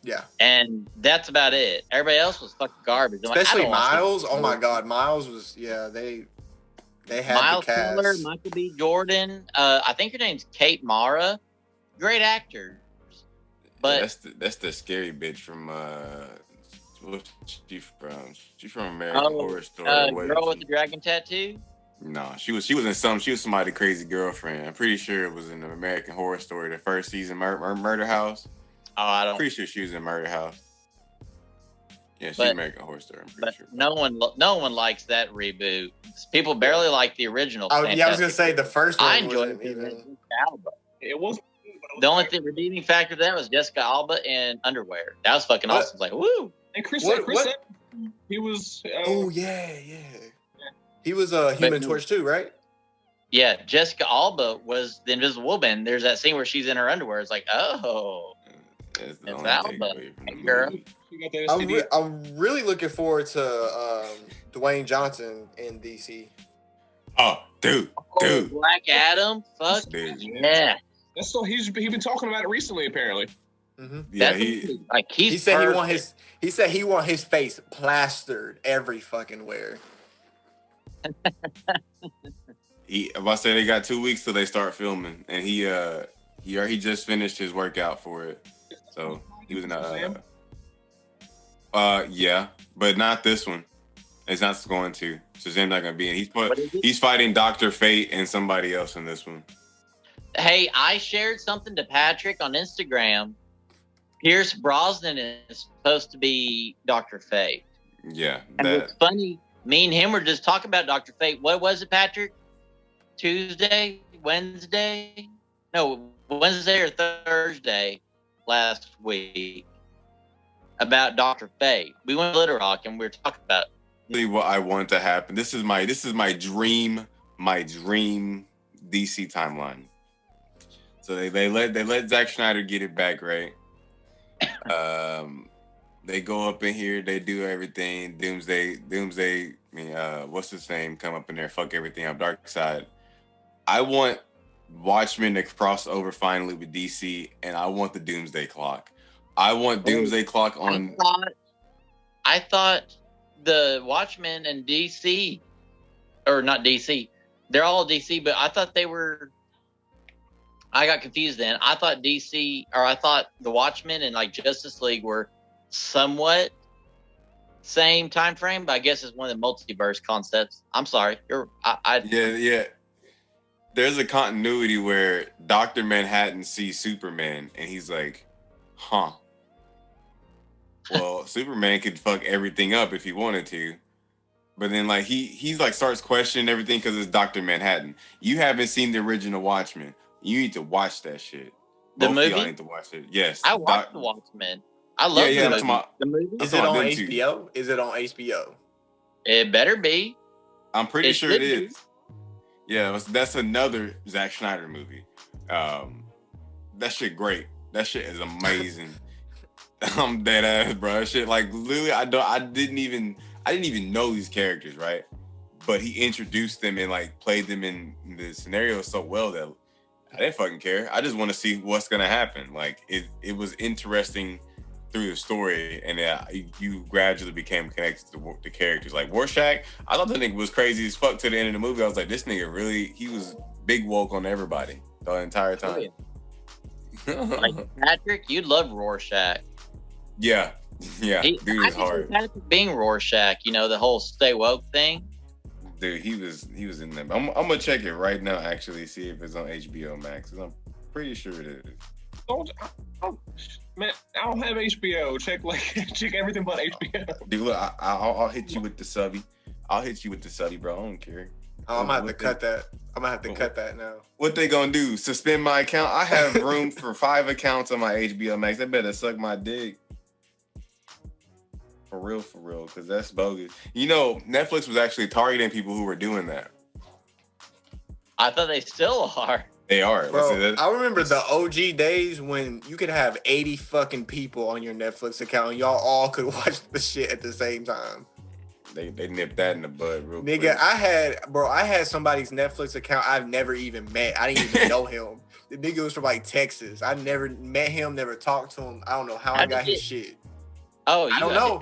Yeah. and that's about it. Everybody else was fucking garbage. I'm like, I Especially don't wanna see Miles. this Oh my movie. God, Miles was they had Miles the cast. Teller, Michael B. Jordan. I think her name's Kate Mara. Great actors, but that's the scary bitch from what's she from? She's from American Horror Story. What is girl she? with the dragon tattoo. No, she was in some. She was somebody's crazy girlfriend. I'm pretty sure it was in the American Horror Story, the first season, Murder House. Oh, I I'm don't. pretty sure she was in Murder House. Yeah, she's But- American Horror Story. I'm pretty But sure. no one likes that reboot. People barely like the original. Yeah, I was gonna Fantastic say the first one I enjoyed wasn't it. even. Jessica Alba. It was. The only redeeming factor to that was Jessica Alba in underwear. That was fucking What? awesome. Like, woo! And Chris What- Evans, he was. Oh yeah. He was a Human Torch too, right? Yeah, Jessica Alba was the Invisible Woman. There's that scene where she's in her underwear. It's like, oh, That's the It's only Alba. takeaway from the Hey, girl. movie. he got that STD. I'm really looking forward to Dwayne Johnson in DC. Oh, dude. Black Adam. Fuck Dude. yeah. That's so he's been talking about it recently, apparently. Mm-hmm. Yeah, That's He said perfect. he said he want his face plastered every fucking where. If I say they got 2 weeks till they start filming, and he just finished his workout for it, so he was in yeah, but not this one. It's not going to. Shazam's not gonna be in. What is it? He's fighting Dr. Fate and somebody else in this one. Hey, I shared something to Patrick on Instagram. Pierce Brosnan is supposed to be Dr. Fate. Yeah, And it's funny, me and him were just talking about Dr. Fate. What was it, Patrick? Wednesday or Thursday last week about Dr. Fate. We went to Little Rock and we were talking about really what I want to happen. This is my dream DC timeline. So they let Zack Snyder get it back, right? They go up in here, they do everything. Doomsday. I mean, what's his name? Come up in there, fuck everything up. Darkseid. I want Watchmen to cross over finally with DC, and I want the Doomsday Clock. I want Doomsday Clock on. I thought the Watchmen and DC, or not DC, they're all DC, but I thought they were. I got confused then. I thought the Watchmen and like Justice League were somewhat same time frame, but I guess it's one of the multiverse concepts. I'm sorry. Yeah. There's a continuity where Dr. Manhattan sees Superman and he's like, huh. Well, Superman could fuck everything up if he wanted to. But then like he's like starts questioning everything because it's Dr. Manhattan. You haven't seen the original Watchmen. You need to watch that shit. The Both of y'all movie? need to watch it. Yes. I watched the Watchmen. I love Yeah, the I'm movie. talking The movie? Is I'm it on talking about them two. HBO? Is it on HBO? It better be. I'm pretty It sure should it be. is. Yeah, that's another Zack Snyder movie. That shit great. That shit is amazing. I'm dead ass, bro. That shit like literally, I didn't even know these characters, right? But he introduced them and like played them in the scenario so well that I didn't fucking care. I just want to see what's gonna happen. Like it was interesting through the story, and you gradually became connected to the characters. Like Rorschach, I thought the nigga was crazy as fuck to the end of the movie. I was like, this nigga really, he was big woke on everybody the entire time. Like Patrick, you'd love Rorschach. Yeah, dude is I hard. Patrick being Rorschach, you know, the whole stay woke thing. Dude, he was in there. I'm gonna check it right now. Actually, see if it's on HBO Max. 'Cause I'm pretty sure it is. Man, I don't have HBO. Check everything but HBO. Dude, look, I'll hit you with the subby. I'll hit you with the subby, bro. I don't care. Oh, I'm gonna have to cut that. I'm gonna have to cut that now. What they gonna do? Suspend my account? I have room for 5 accounts on my HBO Max. They better suck my dick. For real, because that's bogus. You know, Netflix was actually targeting people who were doing that. I thought they still are. They are. Bro, I remember the OG days when you could have 80 fucking people on your Netflix account and y'all all could watch the shit at the same time. They nipped that in the bud real quick. Nigga, I had somebody's Netflix account I've never even met. I didn't even know him. The nigga was from like Texas. I never met him, never talked to him. I don't know how I got his shit. Oh, I don't know.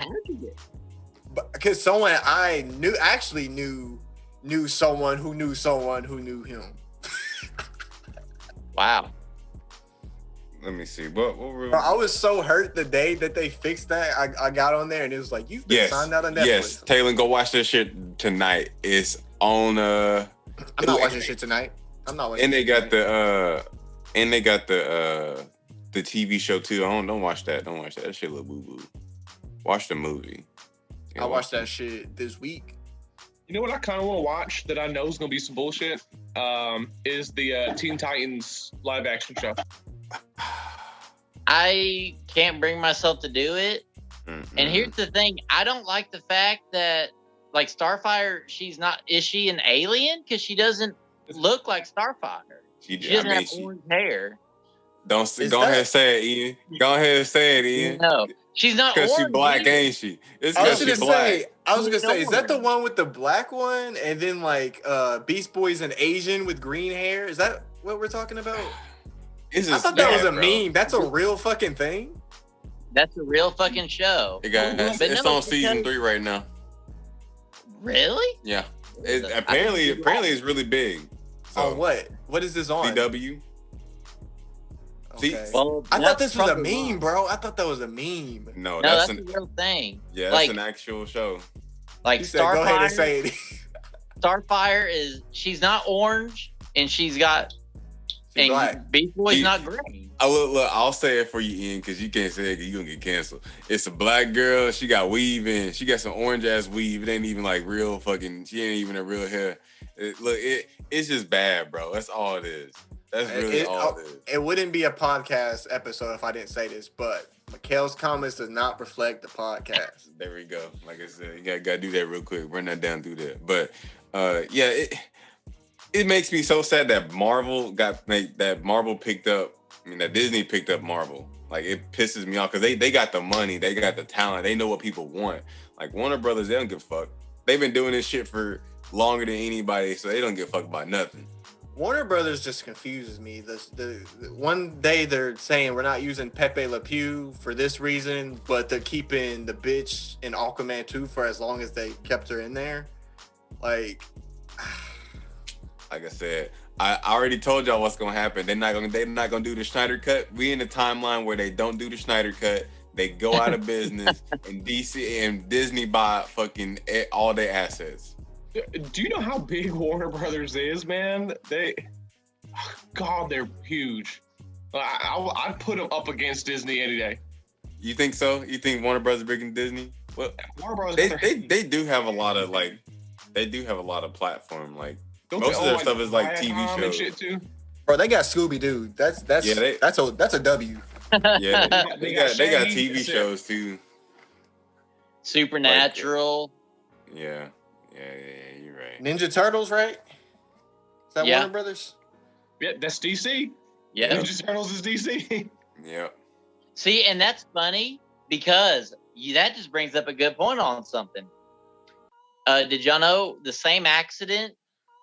But because someone I knew someone who knew someone who knew him. Wow. Let me see. What were Bro, I was so hurt the day that they fixed that. I got on there and it was like, you've been signed out of Netflix. Yes, Taylor, go watch that shit tonight. It's on I'm not watching shit tonight. I'm not watching. And they got the TV show too. Don't watch that. Don't watch that. That shit look boo boo. Watch the movie. I watched that shit this week. You know what I kind of want to watch that I know is going to be some bullshit? Is the Teen Titans live action show. I can't bring myself to do it. Mm-hmm. And here's the thing. I don't like the fact that, like, Starfire, is she an alien? Because she doesn't look like Starfire. She doesn't have orange hair. Go ahead and say it, Ian. Go ahead and say it, Ian. No. She's not because she's black, ain't she? It's I was gonna black. say, is that the one with the black one, and then like Beast Boy's an Asian with green hair? Is that what we're talking about? I thought that was a meme. That's a real fucking thing. That's a real fucking show. It's on season 3 right now. Really? Yeah. Apparently, it's really big. So, on what? What is this on? CW. Okay. Well, I thought this was a meme, bro. I thought that was a meme. No, that's a real thing. Yeah, that's an actual show. Like Starfire. Go ahead and say it. Starfire she's not orange, and she's black. Beast Boy's not green. Look, I'll say it for you, Ian, because you can't say it because you're going to get canceled. It's a black girl. She got weave in. She got some orange-ass weave. It ain't even like real fucking, she ain't even a real hair. It's just bad, bro. That's all it is. That's really all it is. It wouldn't be a podcast episode if I didn't say this, but Mikhail's comments does not reflect the podcast. There we go. Like I said, you got to do that real quick. Run that down through there. But, it makes me so sad that Marvel picked up, that Disney picked up Marvel. Like, it pisses me off because they got the money, they got the talent, they know what people want. Like, Warner Brothers, they don't give a fuck. They've been doing this shit for longer than anybody, so they don't give a fuck about nothing. Warner Brothers just confuses me. The one day they're saying we're not using Pepe Le Pew for this reason, but they're keeping the bitch in Aquaman 2 for as long as they kept her in there. Like I said, I already told y'all what's gonna happen. They're not gonna do the Snyder cut. We in the timeline where they don't do the Snyder cut. They go out of business, and DC and Disney buy fucking all their assets. Do you know how big Warner Brothers is, man? They're huge. I'd put them up against Disney any day. You think so? You think Warner Brothers bigger than Disney? Well, Warner Brothers. They do have a lot of platform. Like most of their stuff is like TV shows. And shit too. Bro, they got Scooby Doo. That's a W. Yeah, they got TV shows too. Supernatural. Yeah, you're right. Ninja Turtles, right? Is that Warner Brothers? Yeah, that's DC. Yeah. Ninja Turtles is DC. Yeah. See, and that's funny because that just brings up a good point on something. Did y'all know the same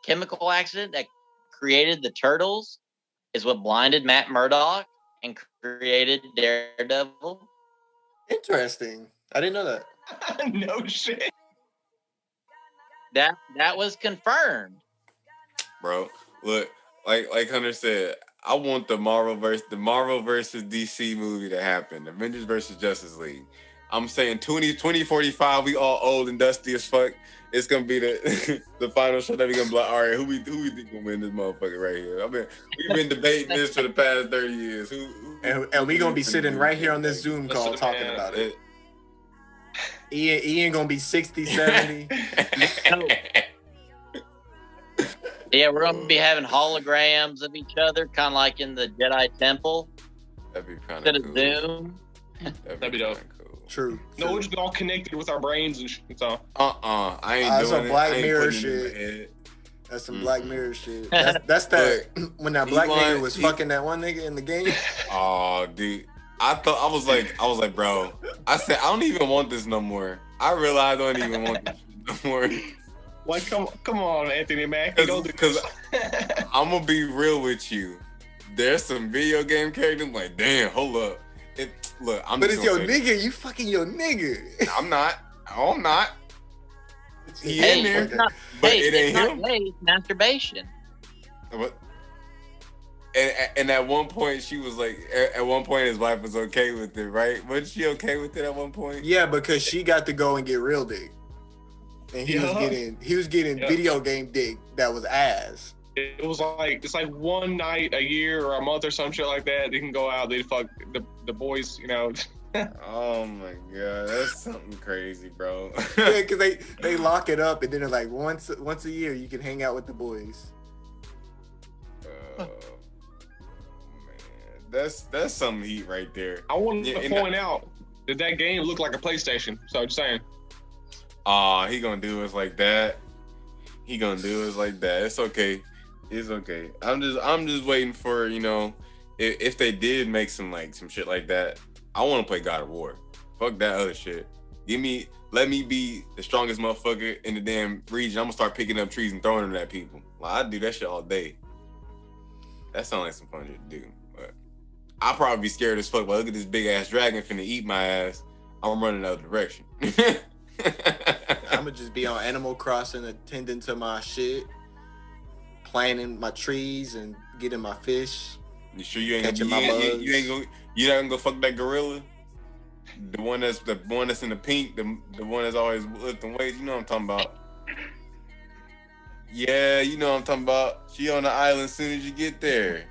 chemical accident that created the Turtles is what blinded Matt Murdock and created Daredevil? Interesting. I didn't know that. No shit. That was confirmed. Bro, look, like Hunter said, I want the Marvel versus DC movie to happen. Avengers versus Justice League. I'm saying 2045, we all old and dusty as fuck. It's gonna be the the final show that we gonna be like, all right, who we think gonna win this motherfucker right here? I mean, we've been debating this for the past 30 years. And we gonna be sitting right here on this Zoom call talking about it. Ian gonna be 60, 70. Yeah, we're gonna be having holograms of each other, kind of like in the Jedi Temple. That'd be kind Instead of of cool. Zoom. That'd be dope. Cool. True. No, we'll just be all connected with our brains and shit. So. I ain't That's doing some it. Black I ain't Mirror putting it in my shit. head. That's some Black Mirror shit. That's that when that black nigga was fucking that one nigga in the game. Oh, dude. I was like, bro. I said, I don't even want this no more. I realized I don't even want this shit no more. Like, come on, Anthony Mackie. Because I'm gonna be real with you. There's some video game characters. I'm like, damn, hold up. I'm. But it's your nigga. You fucking your nigga. I'm not. Oh, I'm not. He Hey, in there, it's not, but hey, it ain't it's not him. gay, it's masturbation. What? And at one point, she was like, at one point, his wife was okay with it, right? Was she okay with it at one point? Yeah, because she got to go and get real dick, and he was getting video game dick that was ass. It was like it's like one night a year or a month or some shit like that. They can go out, they fuck the boys, you know. Oh my god, that's something crazy, bro. Yeah, because they lock it up, and then they're like once a year you can hang out with the boys. Man, that's some heat right there. I wanted to point out that game looked like a PlayStation. So just saying. He gonna do us like that. It's okay. It's okay. I'm just waiting for, you know, if they did make some shit like that, I want to play God of War. Fuck that other shit. Let me be the strongest motherfucker in the damn region. I'm gonna start picking up trees and throwing them at people. Like, I do that shit all day. That sounds like some fun shit to do. But I'll probably be scared as fuck. But look at this big ass dragon finna eat my ass. I'm running the other direction. I'm gonna just be on Animal Crossing, attending to my shit, planting my trees and getting my fish. You sure you ain't Catching gonna my bugs. you're not gonna go fuck that gorilla? The one that's in the pink, the one that's always lifting weights. You know what I'm talking about? Yeah, you know what I'm talking about. She on the island as soon as you get there.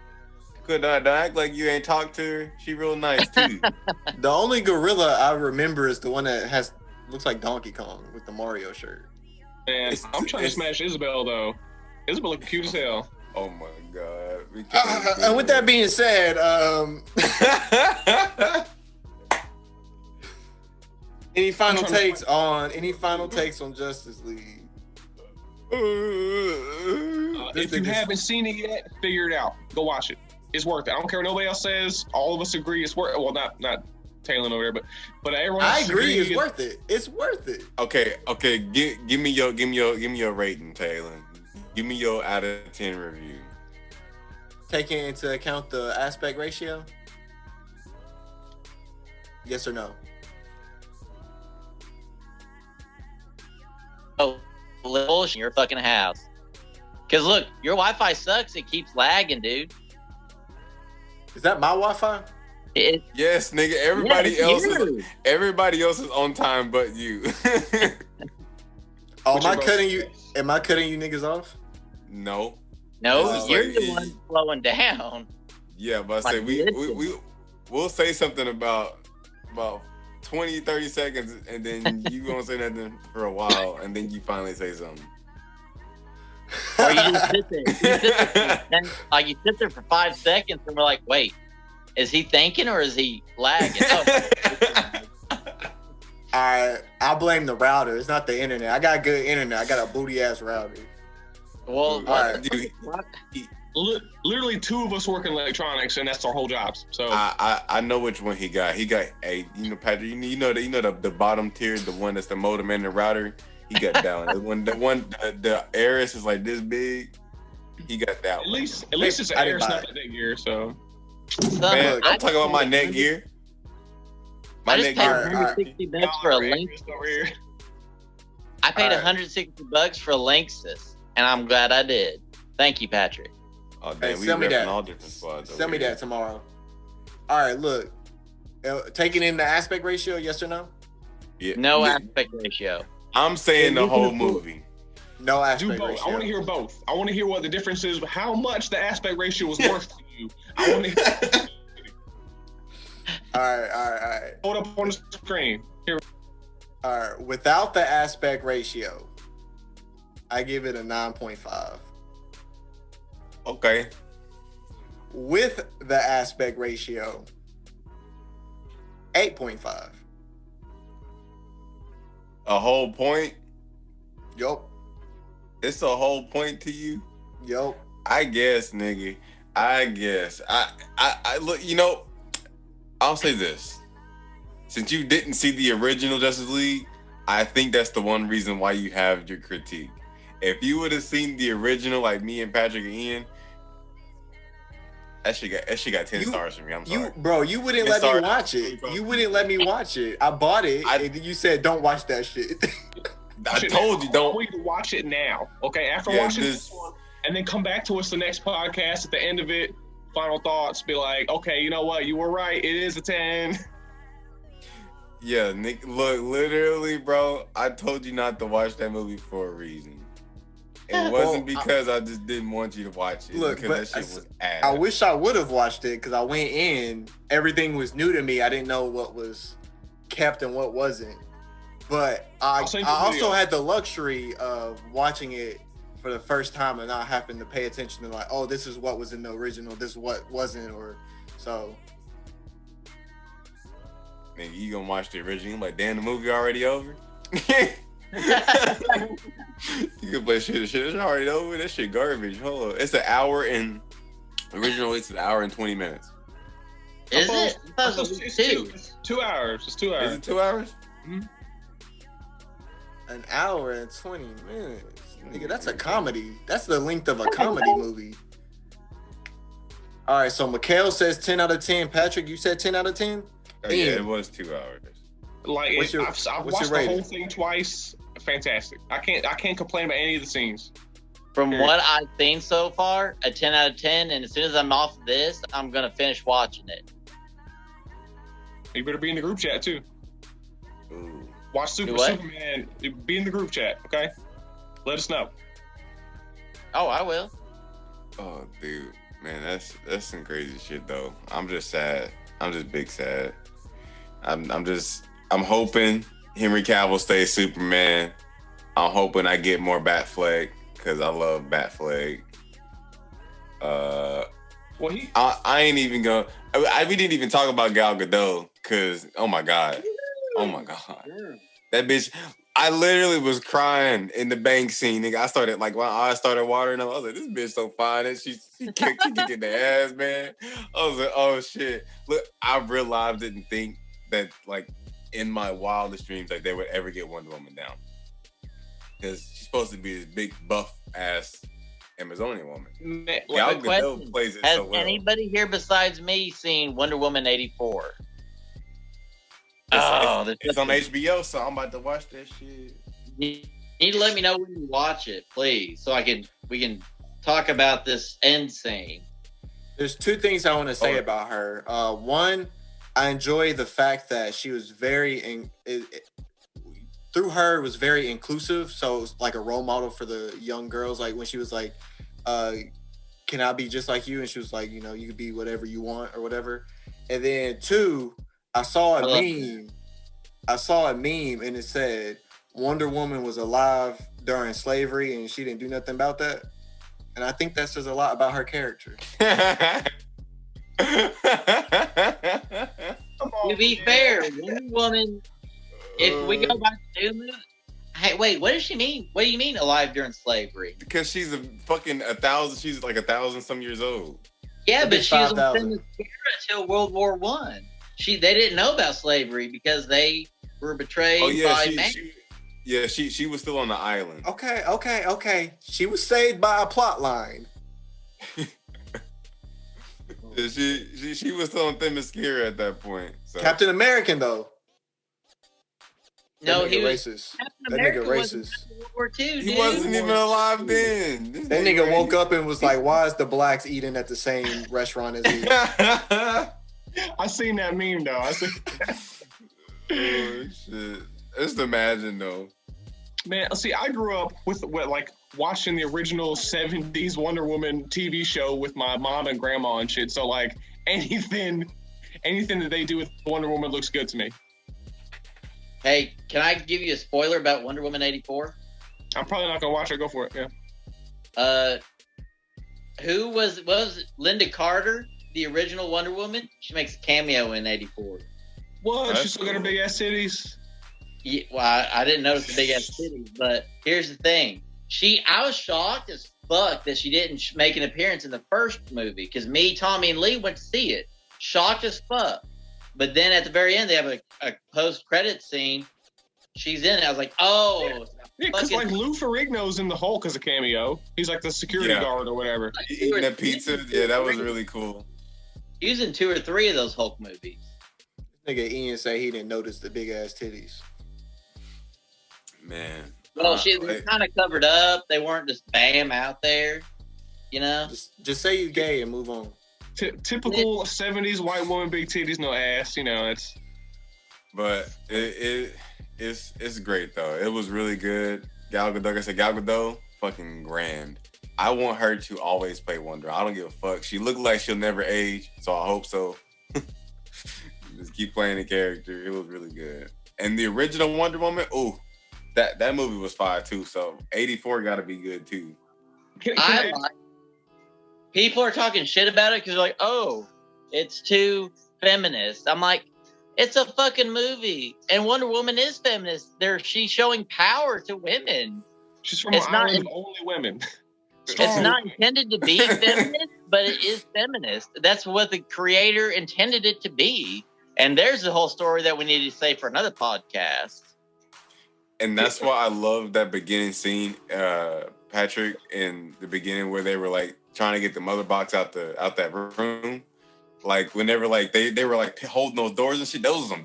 Don't act like you ain't talked to her. She real nice too. The only gorilla I remember is the one that looks like Donkey Kong with the Mario shirt. Man, I'm trying to smash Isabel though. Isabel looking cute as hell. Oh my god. And with that being said, any final takes on Justice League? If you haven't seen it yet, figure it out. Go watch it. It's worth it. I don't care what nobody else says. All of us agree it's worth it. Well, not Taylor over there, but everyone else I agree. agrees It's worth it. It's worth it. Okay. Give me your rating, Taylor. Give me your out of 10 review. Taking into account the aspect ratio? Yes or no? Oh, bullshit in your fucking house. Cause look, your Wi-Fi sucks. It keeps lagging, dude. Is that my Wi-Fi? Yes, nigga. Everybody else is on time, but you. Oh, am I cutting you niggas off? No, you're the one slowing down. Yeah, but I say we'll say something about 20, 30 seconds, and then you gonna say nothing for a while, and then you finally say something. Or you just sit there. You sit there for 5 seconds, and we're like, wait, is he thinking or is he lagging? I blame the router. It's not the internet. I got good internet. I got a booty ass router. Well, dude, literally 2 of us work in electronics, and that's our whole jobs. So I know which one he got. He got Patrick. You know the bottom tier, the one that's the modem and the router. He got that one. The Aris is like this big. He got that one. At least it's Aris, not that gear. So man, I'm talking about my Netgear. My I just nigga, paid Alright, alright. $160 for a Breakfast Linksys. over here. I paid Alright. $160 for a Linksys, and I'm glad I did. Thank you, Patrick. Oh Hey, damn, we send me repping that. all different squads. Send over me here. that tomorrow. All right, look. Taking in the aspect ratio, yes or no? Yeah. No aspect ratio. I'm saying the You can whole afford- movie. No Do aspect both. ratio. I want to hear both. I want to hear what the difference is. How much the aspect ratio was worth to you. I want to hear. All right. Hold up on the screen. Here. All right. Without the aspect ratio, I give it a 9.5. Okay. With the aspect ratio, 8.5. A whole point. Yup. It's a whole point to you. Yup. I guess, nigga. I guess. I look. You know, I'll say this. Since you didn't see the original Justice League, I think that's the one reason why you have your critique. If you would have seen the original, like me and Patrick and Ian, that shit got 10 stars from me. I'm sorry. You wouldn't Yes, let me sorry. watch it. You wouldn't let me watch it. I bought it, and you said, don't watch that shit. I told you I don't. want you to watch it now. Okay, after Yeah, watching this one, and then come back to us the next podcast at the end of it. Final thoughts. Be like, okay, you know what? You were right. It is a 10. Yeah, Nick. Look, literally, bro. I told you not to watch that movie for a reason. It wasn't because I just didn't want you to watch it. Look, because but that shit was ass. I wish I would have watched it because I went in, everything was new to me. I didn't know what was kept and what wasn't. But I also had the luxury of watching it for the first time and not having to pay attention to like, oh, this is what was in the original, this is what wasn't, or so. Nigga, you gonna watch the original? I'm like, damn, the movie already over? You can play shit. It's already over. That shit garbage. Hold on. It's an hour and original. It's an hour and 20 minutes. Is it? I thought it was two. It's 2 hours. It's 2 hours. Is it 2 hours? Mm-hmm. An hour and 20 minutes. Nigga, that's a comedy. That's the length of a comedy movie. All right, so Mikhail says 10 out of 10. Patrick, you said 10 out of 10? Oh, yeah, it was 2 hours. Like I've watched the whole thing twice. Fantastic. I can't complain about any of the scenes. From what I've seen so far, a 10 out of 10. And as soon as I'm off this, I'm gonna finish watching it. You better be in the group chat too. Ooh. Watch Superman. Be in the group chat, okay? Let us know. Oh, I will. Oh, dude, man, that's some crazy shit though. I'm just sad. I'm just big sad. I'm hoping Henry Cavill stays Superman. I'm hoping I get more Batfleck because I love Batfleck. Well, I ain't even gonna. We didn't even talk about Gal Gadot because oh my god, that bitch. I literally was crying in the bank scene. Nigga, I started like my eyes started watering up. I was like, this bitch so fine, and she kicking the ass, man. I was like, oh shit. Look, I realized didn't think that like in my wildest dreams like they would ever get Wonder Woman down because she's supposed to be this big buff ass Amazonian woman. Gal Gadot plays it so well. Has anybody here besides me seen Wonder Woman 84? It's on HBO, so I'm about to watch that shit. You need to let me know when you watch it, please, so we can talk about this end scene. There's two things I want to say about her. One, I enjoy the fact that she was through her was very inclusive. So it was like a role model for the young girls. Like when she was like, "Can I be just like you?" And she was like, "You know, you could be whatever you want or whatever." And then two, I saw a meme and it said Wonder Woman was alive during slavery and she didn't do nothing about that. And I think that says a lot about her character. To be fair, Wonder Woman, if we go back to Doom, hey, wait, what does she mean? What do you mean alive during slavery? Because she's a fucking 1,000. She's like 1,000 some years old. Yeah, but she was within the spirit until World War One. They didn't know about slavery because they were betrayed by man. She was still on the island. Okay. She was saved by a plot line. She was still on Themyscira at that point. So. Captain American though. No, That he nigga was. racist. Captain That America nigga wasn't racist. in World War II, He dude. wasn't even alive then. This That nigga woke racist. up and was like, "Why is the blacks eating at the same restaurant as me?" I seen that meme though. I seen. Oh shit! Just imagine though. Man, see, I grew up with like watching the original '70s Wonder Woman TV show with my mom and grandma and shit. So like anything that they do with Wonder Woman looks good to me. Hey, can I give you a spoiler about Wonder Woman 84? I'm probably not gonna watch it. Go for it. Yeah. Who was Linda Carter, the original Wonder Woman? She makes a cameo in 84. What? That's She still got her cool. big ass titties. Yeah, well, I didn't notice the big ass titties, but here's the thing. I was shocked as fuck that she didn't make an appearance in the first movie because me, Tommy, and Lee went to see it. Shocked as fuck. But then at the very end, they have a post-credit scene. She's in it. I was like, oh. Yeah, because fucking- like Lou Ferrigno's in the Hulk as a cameo. He's like the security Yeah. guard or whatever. Eating that pizza, yeah, that was really cool. He was in 2 or 3 of those Hulk movies. Nigga Ian say he didn't notice the big ass titties. Man. Well, she was like- kind of covered up. They weren't just bam out there, you know? Just say you gay and move on. Typical '70s white woman, big titties, no ass. You know, it's But it's great though. It was really good. Gal Gadot, like I said, Gal Gadot, fucking grand. I want her to always play Wonder. I don't give a fuck. She looked like she'll never age, so I hope so. Just keep playing the character. It was really good. And the original Wonder Woman, ooh, that movie was fire too. So 84 got to be good too. I like. People are talking shit about it because they're like, oh, it's too feminist. I'm like, it's a fucking movie, and Wonder Woman is feminist. She's showing power to women. she's from It's an not- island of only women. It's not intended to be feminist, but it is feminist. That's what the creator intended it to be. And there's the whole story that we need to say for another podcast. And that's why I love that beginning scene, Patrick, in the beginning where they were like trying to get the mother box out that room. Like whenever like they were like holding those doors and shit, those are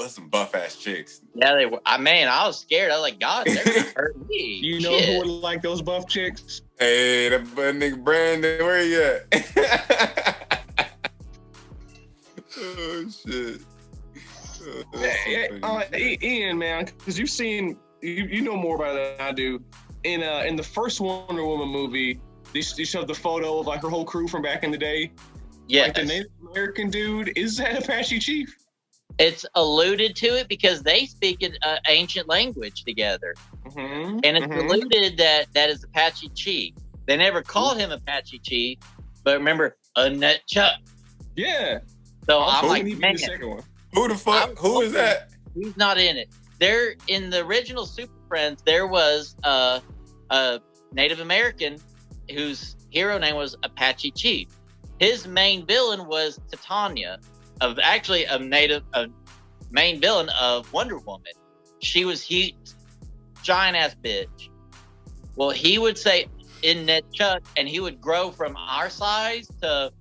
some buff ass chicks. Yeah, they were. I was scared. I was like, God, they're gonna hurt me. You know Shit. who would like those buff chicks? Hey, that nigga Brandon, where you at? Oh shit. Ian, man, because you've seen, you know more about it than I do. In the first Wonder Woman movie, they showed the photo of like her whole crew from back in the day. Yeah, Like the Native American dude, is that Apache Chief? it's alluded to it because they speak an ancient language together, Mm-hmm. and it's alluded that is Apache Chief. They never called him Apache Chief, but remember, Annette Chuck. Yeah. So I I'm was like, hoping he'd be man, the second one. Who the fuck? Who is that? he's not in it. There in the original Super Friends, there was a Native American whose hero name was Apache Chief. His main villain was Titania, a main villain of Wonder Woman. She was giant ass bitch. Well, he would say in Ned Chuck, and he would grow from our size to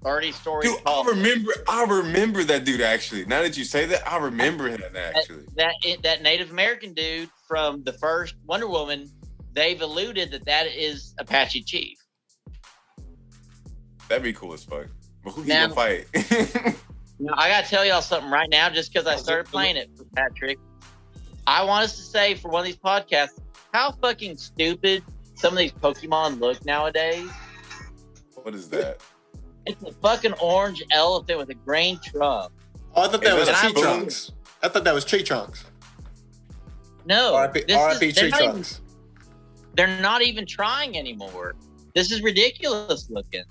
30 stories Dude, tall. I remember that dude actually. Now that you say that, I remember him actually. That Native American dude from the first Wonder Woman, they've alluded that is Apache Chief. That'd be cool as fuck. But who he Now- gonna fight? Now, I gotta tell y'all something right now, just because I started playing it for Patrick. I want us to say for one of these podcasts how fucking stupid some of these Pokemon look nowadays. What is that? It's a fucking orange elephant with a green trunk. Oh, I thought that Is was that Tree a spoon? Trunks. I thought that was Tree Trunks. No, R.I.P. they're Tree not even- Trunks. they're not even trying anymore. This is ridiculous looking.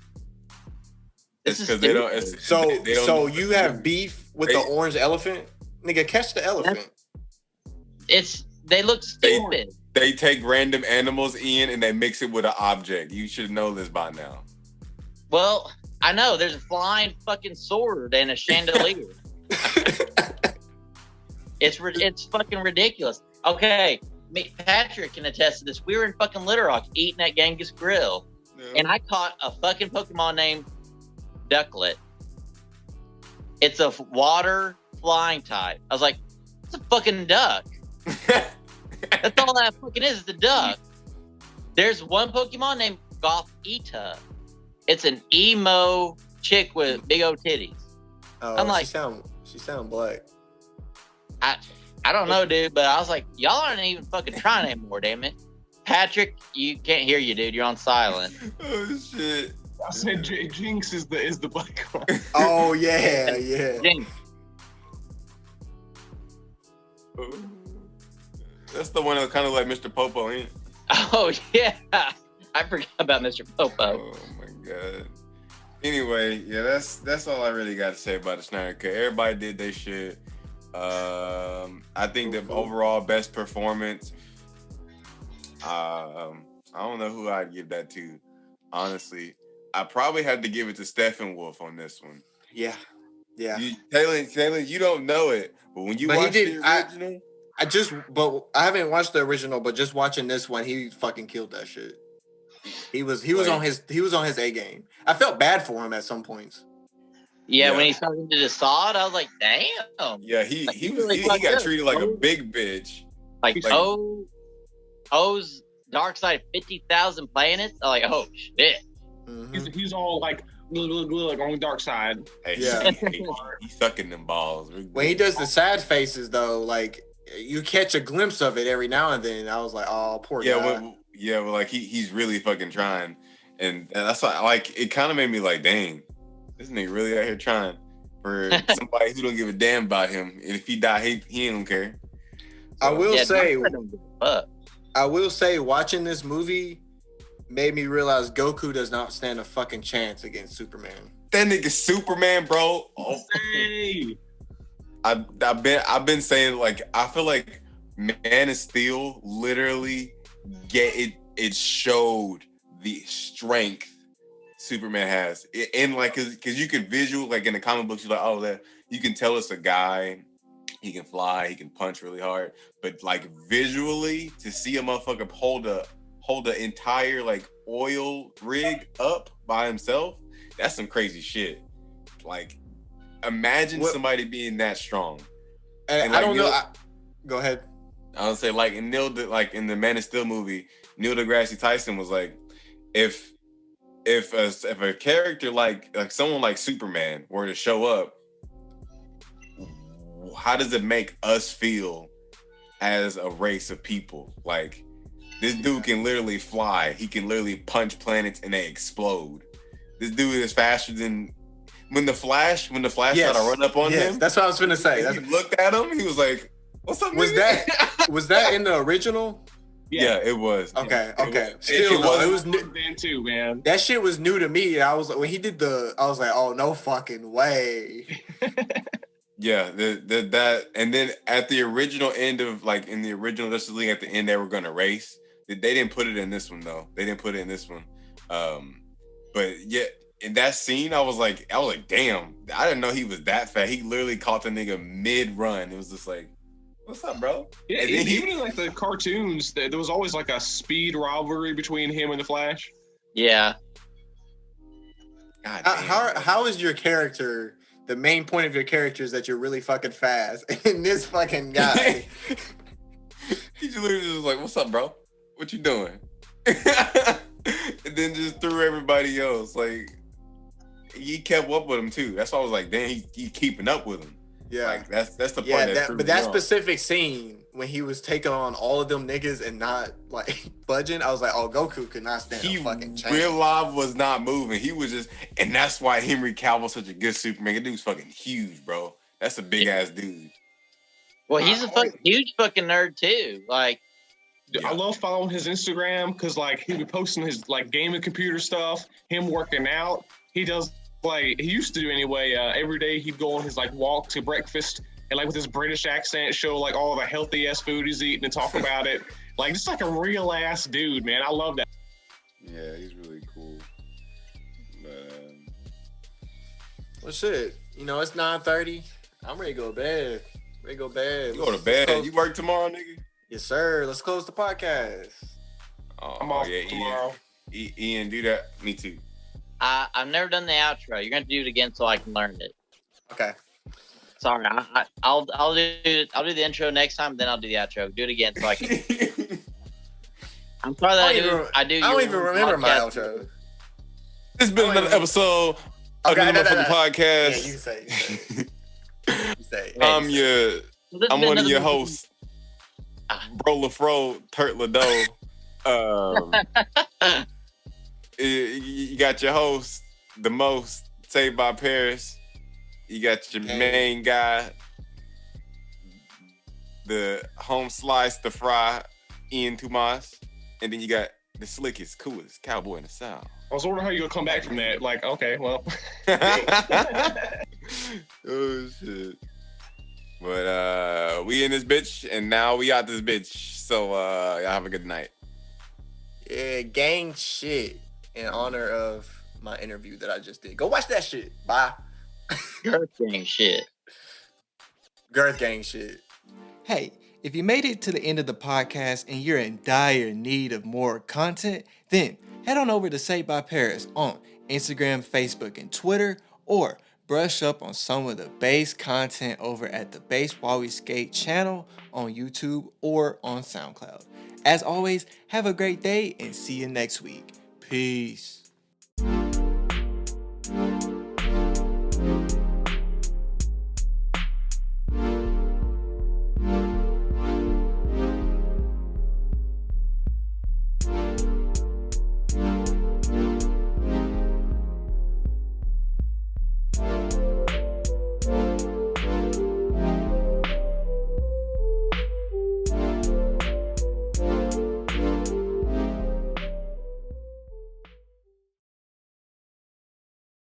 It's This is because they don't. stupid. It's, So, they don't so you have beef with the They- orange elephant? Nigga, catch the elephant. They look stupid. They take random animals, Ian, and they mix it with an object. You should know this by now. Well, I know there's a flying fucking sword and a chandelier. It's fucking ridiculous. Okay, Patrick can attest to this. We were in fucking Little Rock eating at Genghis Grill, and I caught a fucking Pokemon named Ducklet. It's a water flying type. I was like, It's a fucking duck. That's all that fucking is the duck. There's one Pokemon named Gothita. It's an emo chick with big old titties. Oh, I'm like, she sound black. I don't know, dude, but I was like, y'all aren't even fucking trying anymore, damn it. Patrick, you can't hear you, dude. You're on silent. Oh shit. I said Jinx is the black one. Oh yeah. Jinx. That's the one that kind of like Mr. Popo, ain't it? Oh yeah. I forgot about Mr. Popo. Oh my god. Anyway, yeah, that's all I really got to say about the Snyder Cut. Everybody did their shit. I think the overall best performance. I don't know who I'd give that to. Honestly, I probably had to give it to Steppenwolf on this one. Yeah. Taylor, you don't know it, but when you watch the original, I haven't watched the original, but just watching this one, he fucking killed that shit. He was on his A game. I felt bad for him at some points. Yeah, when he started to decide, I was like, damn. Yeah, he got treated like a big bitch. Like O's Dark Side 50,000 planets. I'm like, oh shit. Mm-hmm. He's all like on the dark side. Hey, Yeah. he's sucking them balls. When he does the sad faces, though, like you catch a glimpse of it every now and then. I was like, oh, poor guy. Well, like he's really fucking trying, and that's why, like, it kind of made me like, dang, this nigga really out here trying for somebody who don't give a damn about him. And if he die, he ain't gonna care. So, I will say, watching this movie made me realize Goku does not stand a fucking chance against Superman. That nigga Superman, bro. Oh. Hey. I've been saying, like, I feel like Man of Steel literally it showed the strength Superman has. And like, cause you can visual, like in the comic books, you're like, oh, that you can tell it's a guy. He can fly, he can punch really hard, but like visually, to see a motherfucker hold a entire like oil rig up by himself, that's some crazy shit. Like, imagine somebody being that strong. And I don't know. Go ahead. I would say, like, in the Man of Steel movie, Neil deGrasse Tyson was like, if a character like someone like Superman were to show up, how does it make us feel as a race of people? Like, this dude can literally fly. He can literally punch planets and they explode. This dude is faster than when the Flash tried to run up on him. That's what I was gonna say. He looked at him. He was like, "What's up?" Was that in the original? Yeah, it was. Okay. It was new then too, man. That shit was new to me. I was like, when he did I was like, oh, no fucking way. Yeah, that, and then at the original end of, like, in the original Justice League, at the end they were gonna race. They didn't put it in this one though. But yeah, in that scene, I was like, damn, I didn't know he was that fast. He literally caught the nigga mid-run. It was just like, what's up, bro? Yeah, and even in like the cartoons, there was always like a speed rivalry between him and the Flash. Yeah. God How is your character? The main point of your character is that you're really fucking fast, and this fucking guy, he just literally was like, "What's up, bro? What you doing?" And then just threw everybody else. Like, he kept up with him too. That's why I was like, "Damn, he keeping up with him." Yeah, like that's the part but that specific scene when he was taking on all of them niggas and not like budging, I was like, oh, Goku could not stand a fucking chance. Real life was not moving. He was just, and that's why Henry Cavill's such a good Superman. That dude's fucking huge, bro. That's a big ass dude. Well, he's a huge fucking nerd too. Like, I love following his Instagram because like he be posting his like gaming computer stuff, him working out. He does. Like he used to do anyway. Every day he'd go on his like walk to breakfast and like with his British accent show like all the healthy ass food he's eating and talk about it. Like just like a real ass dude, man. I love that. Yeah, he's really cool. Well, shit. You know it's 9:30. I'm ready to go to bed. You go to bed. You work tomorrow, nigga? Yes, sir. Let's close the podcast. I'm off tomorrow. Ian, do that. Me too. I've never done the outro. You're going to do it again so I can learn it. Okay. Sorry, I'll do the intro next time. Then I'll do the outro. Do it again so I can. I'm sorry that I don't even remember my outro. It's been another episode of the motherfucking podcast. Yeah, you say. You say. I'm one of your hosts, Bro LaFro, Turt Lado. You got your host, the most, Saved by Paris. You got your main guy, the home slice, the fry, Ian Tomas. And then you got the slickest, coolest cowboy in the South. I was wondering how you gonna come back from that. Like, okay, well. Oh, shit. But we in this bitch, and now we out this bitch. So y'all have a good night. Yeah, gang shit in honor of my interview that I just did. Go watch that shit. Bye. Girth gang shit. Girth gang shit. Hey, if you made it to the end of the podcast and you're in dire need of more content, then head on over to Saved by Paris on Instagram, Facebook, and Twitter, or brush up on some of the bass content over at the Bass While We Skate channel on YouTube or on SoundCloud. As always, have a great day and see you next week. Peace.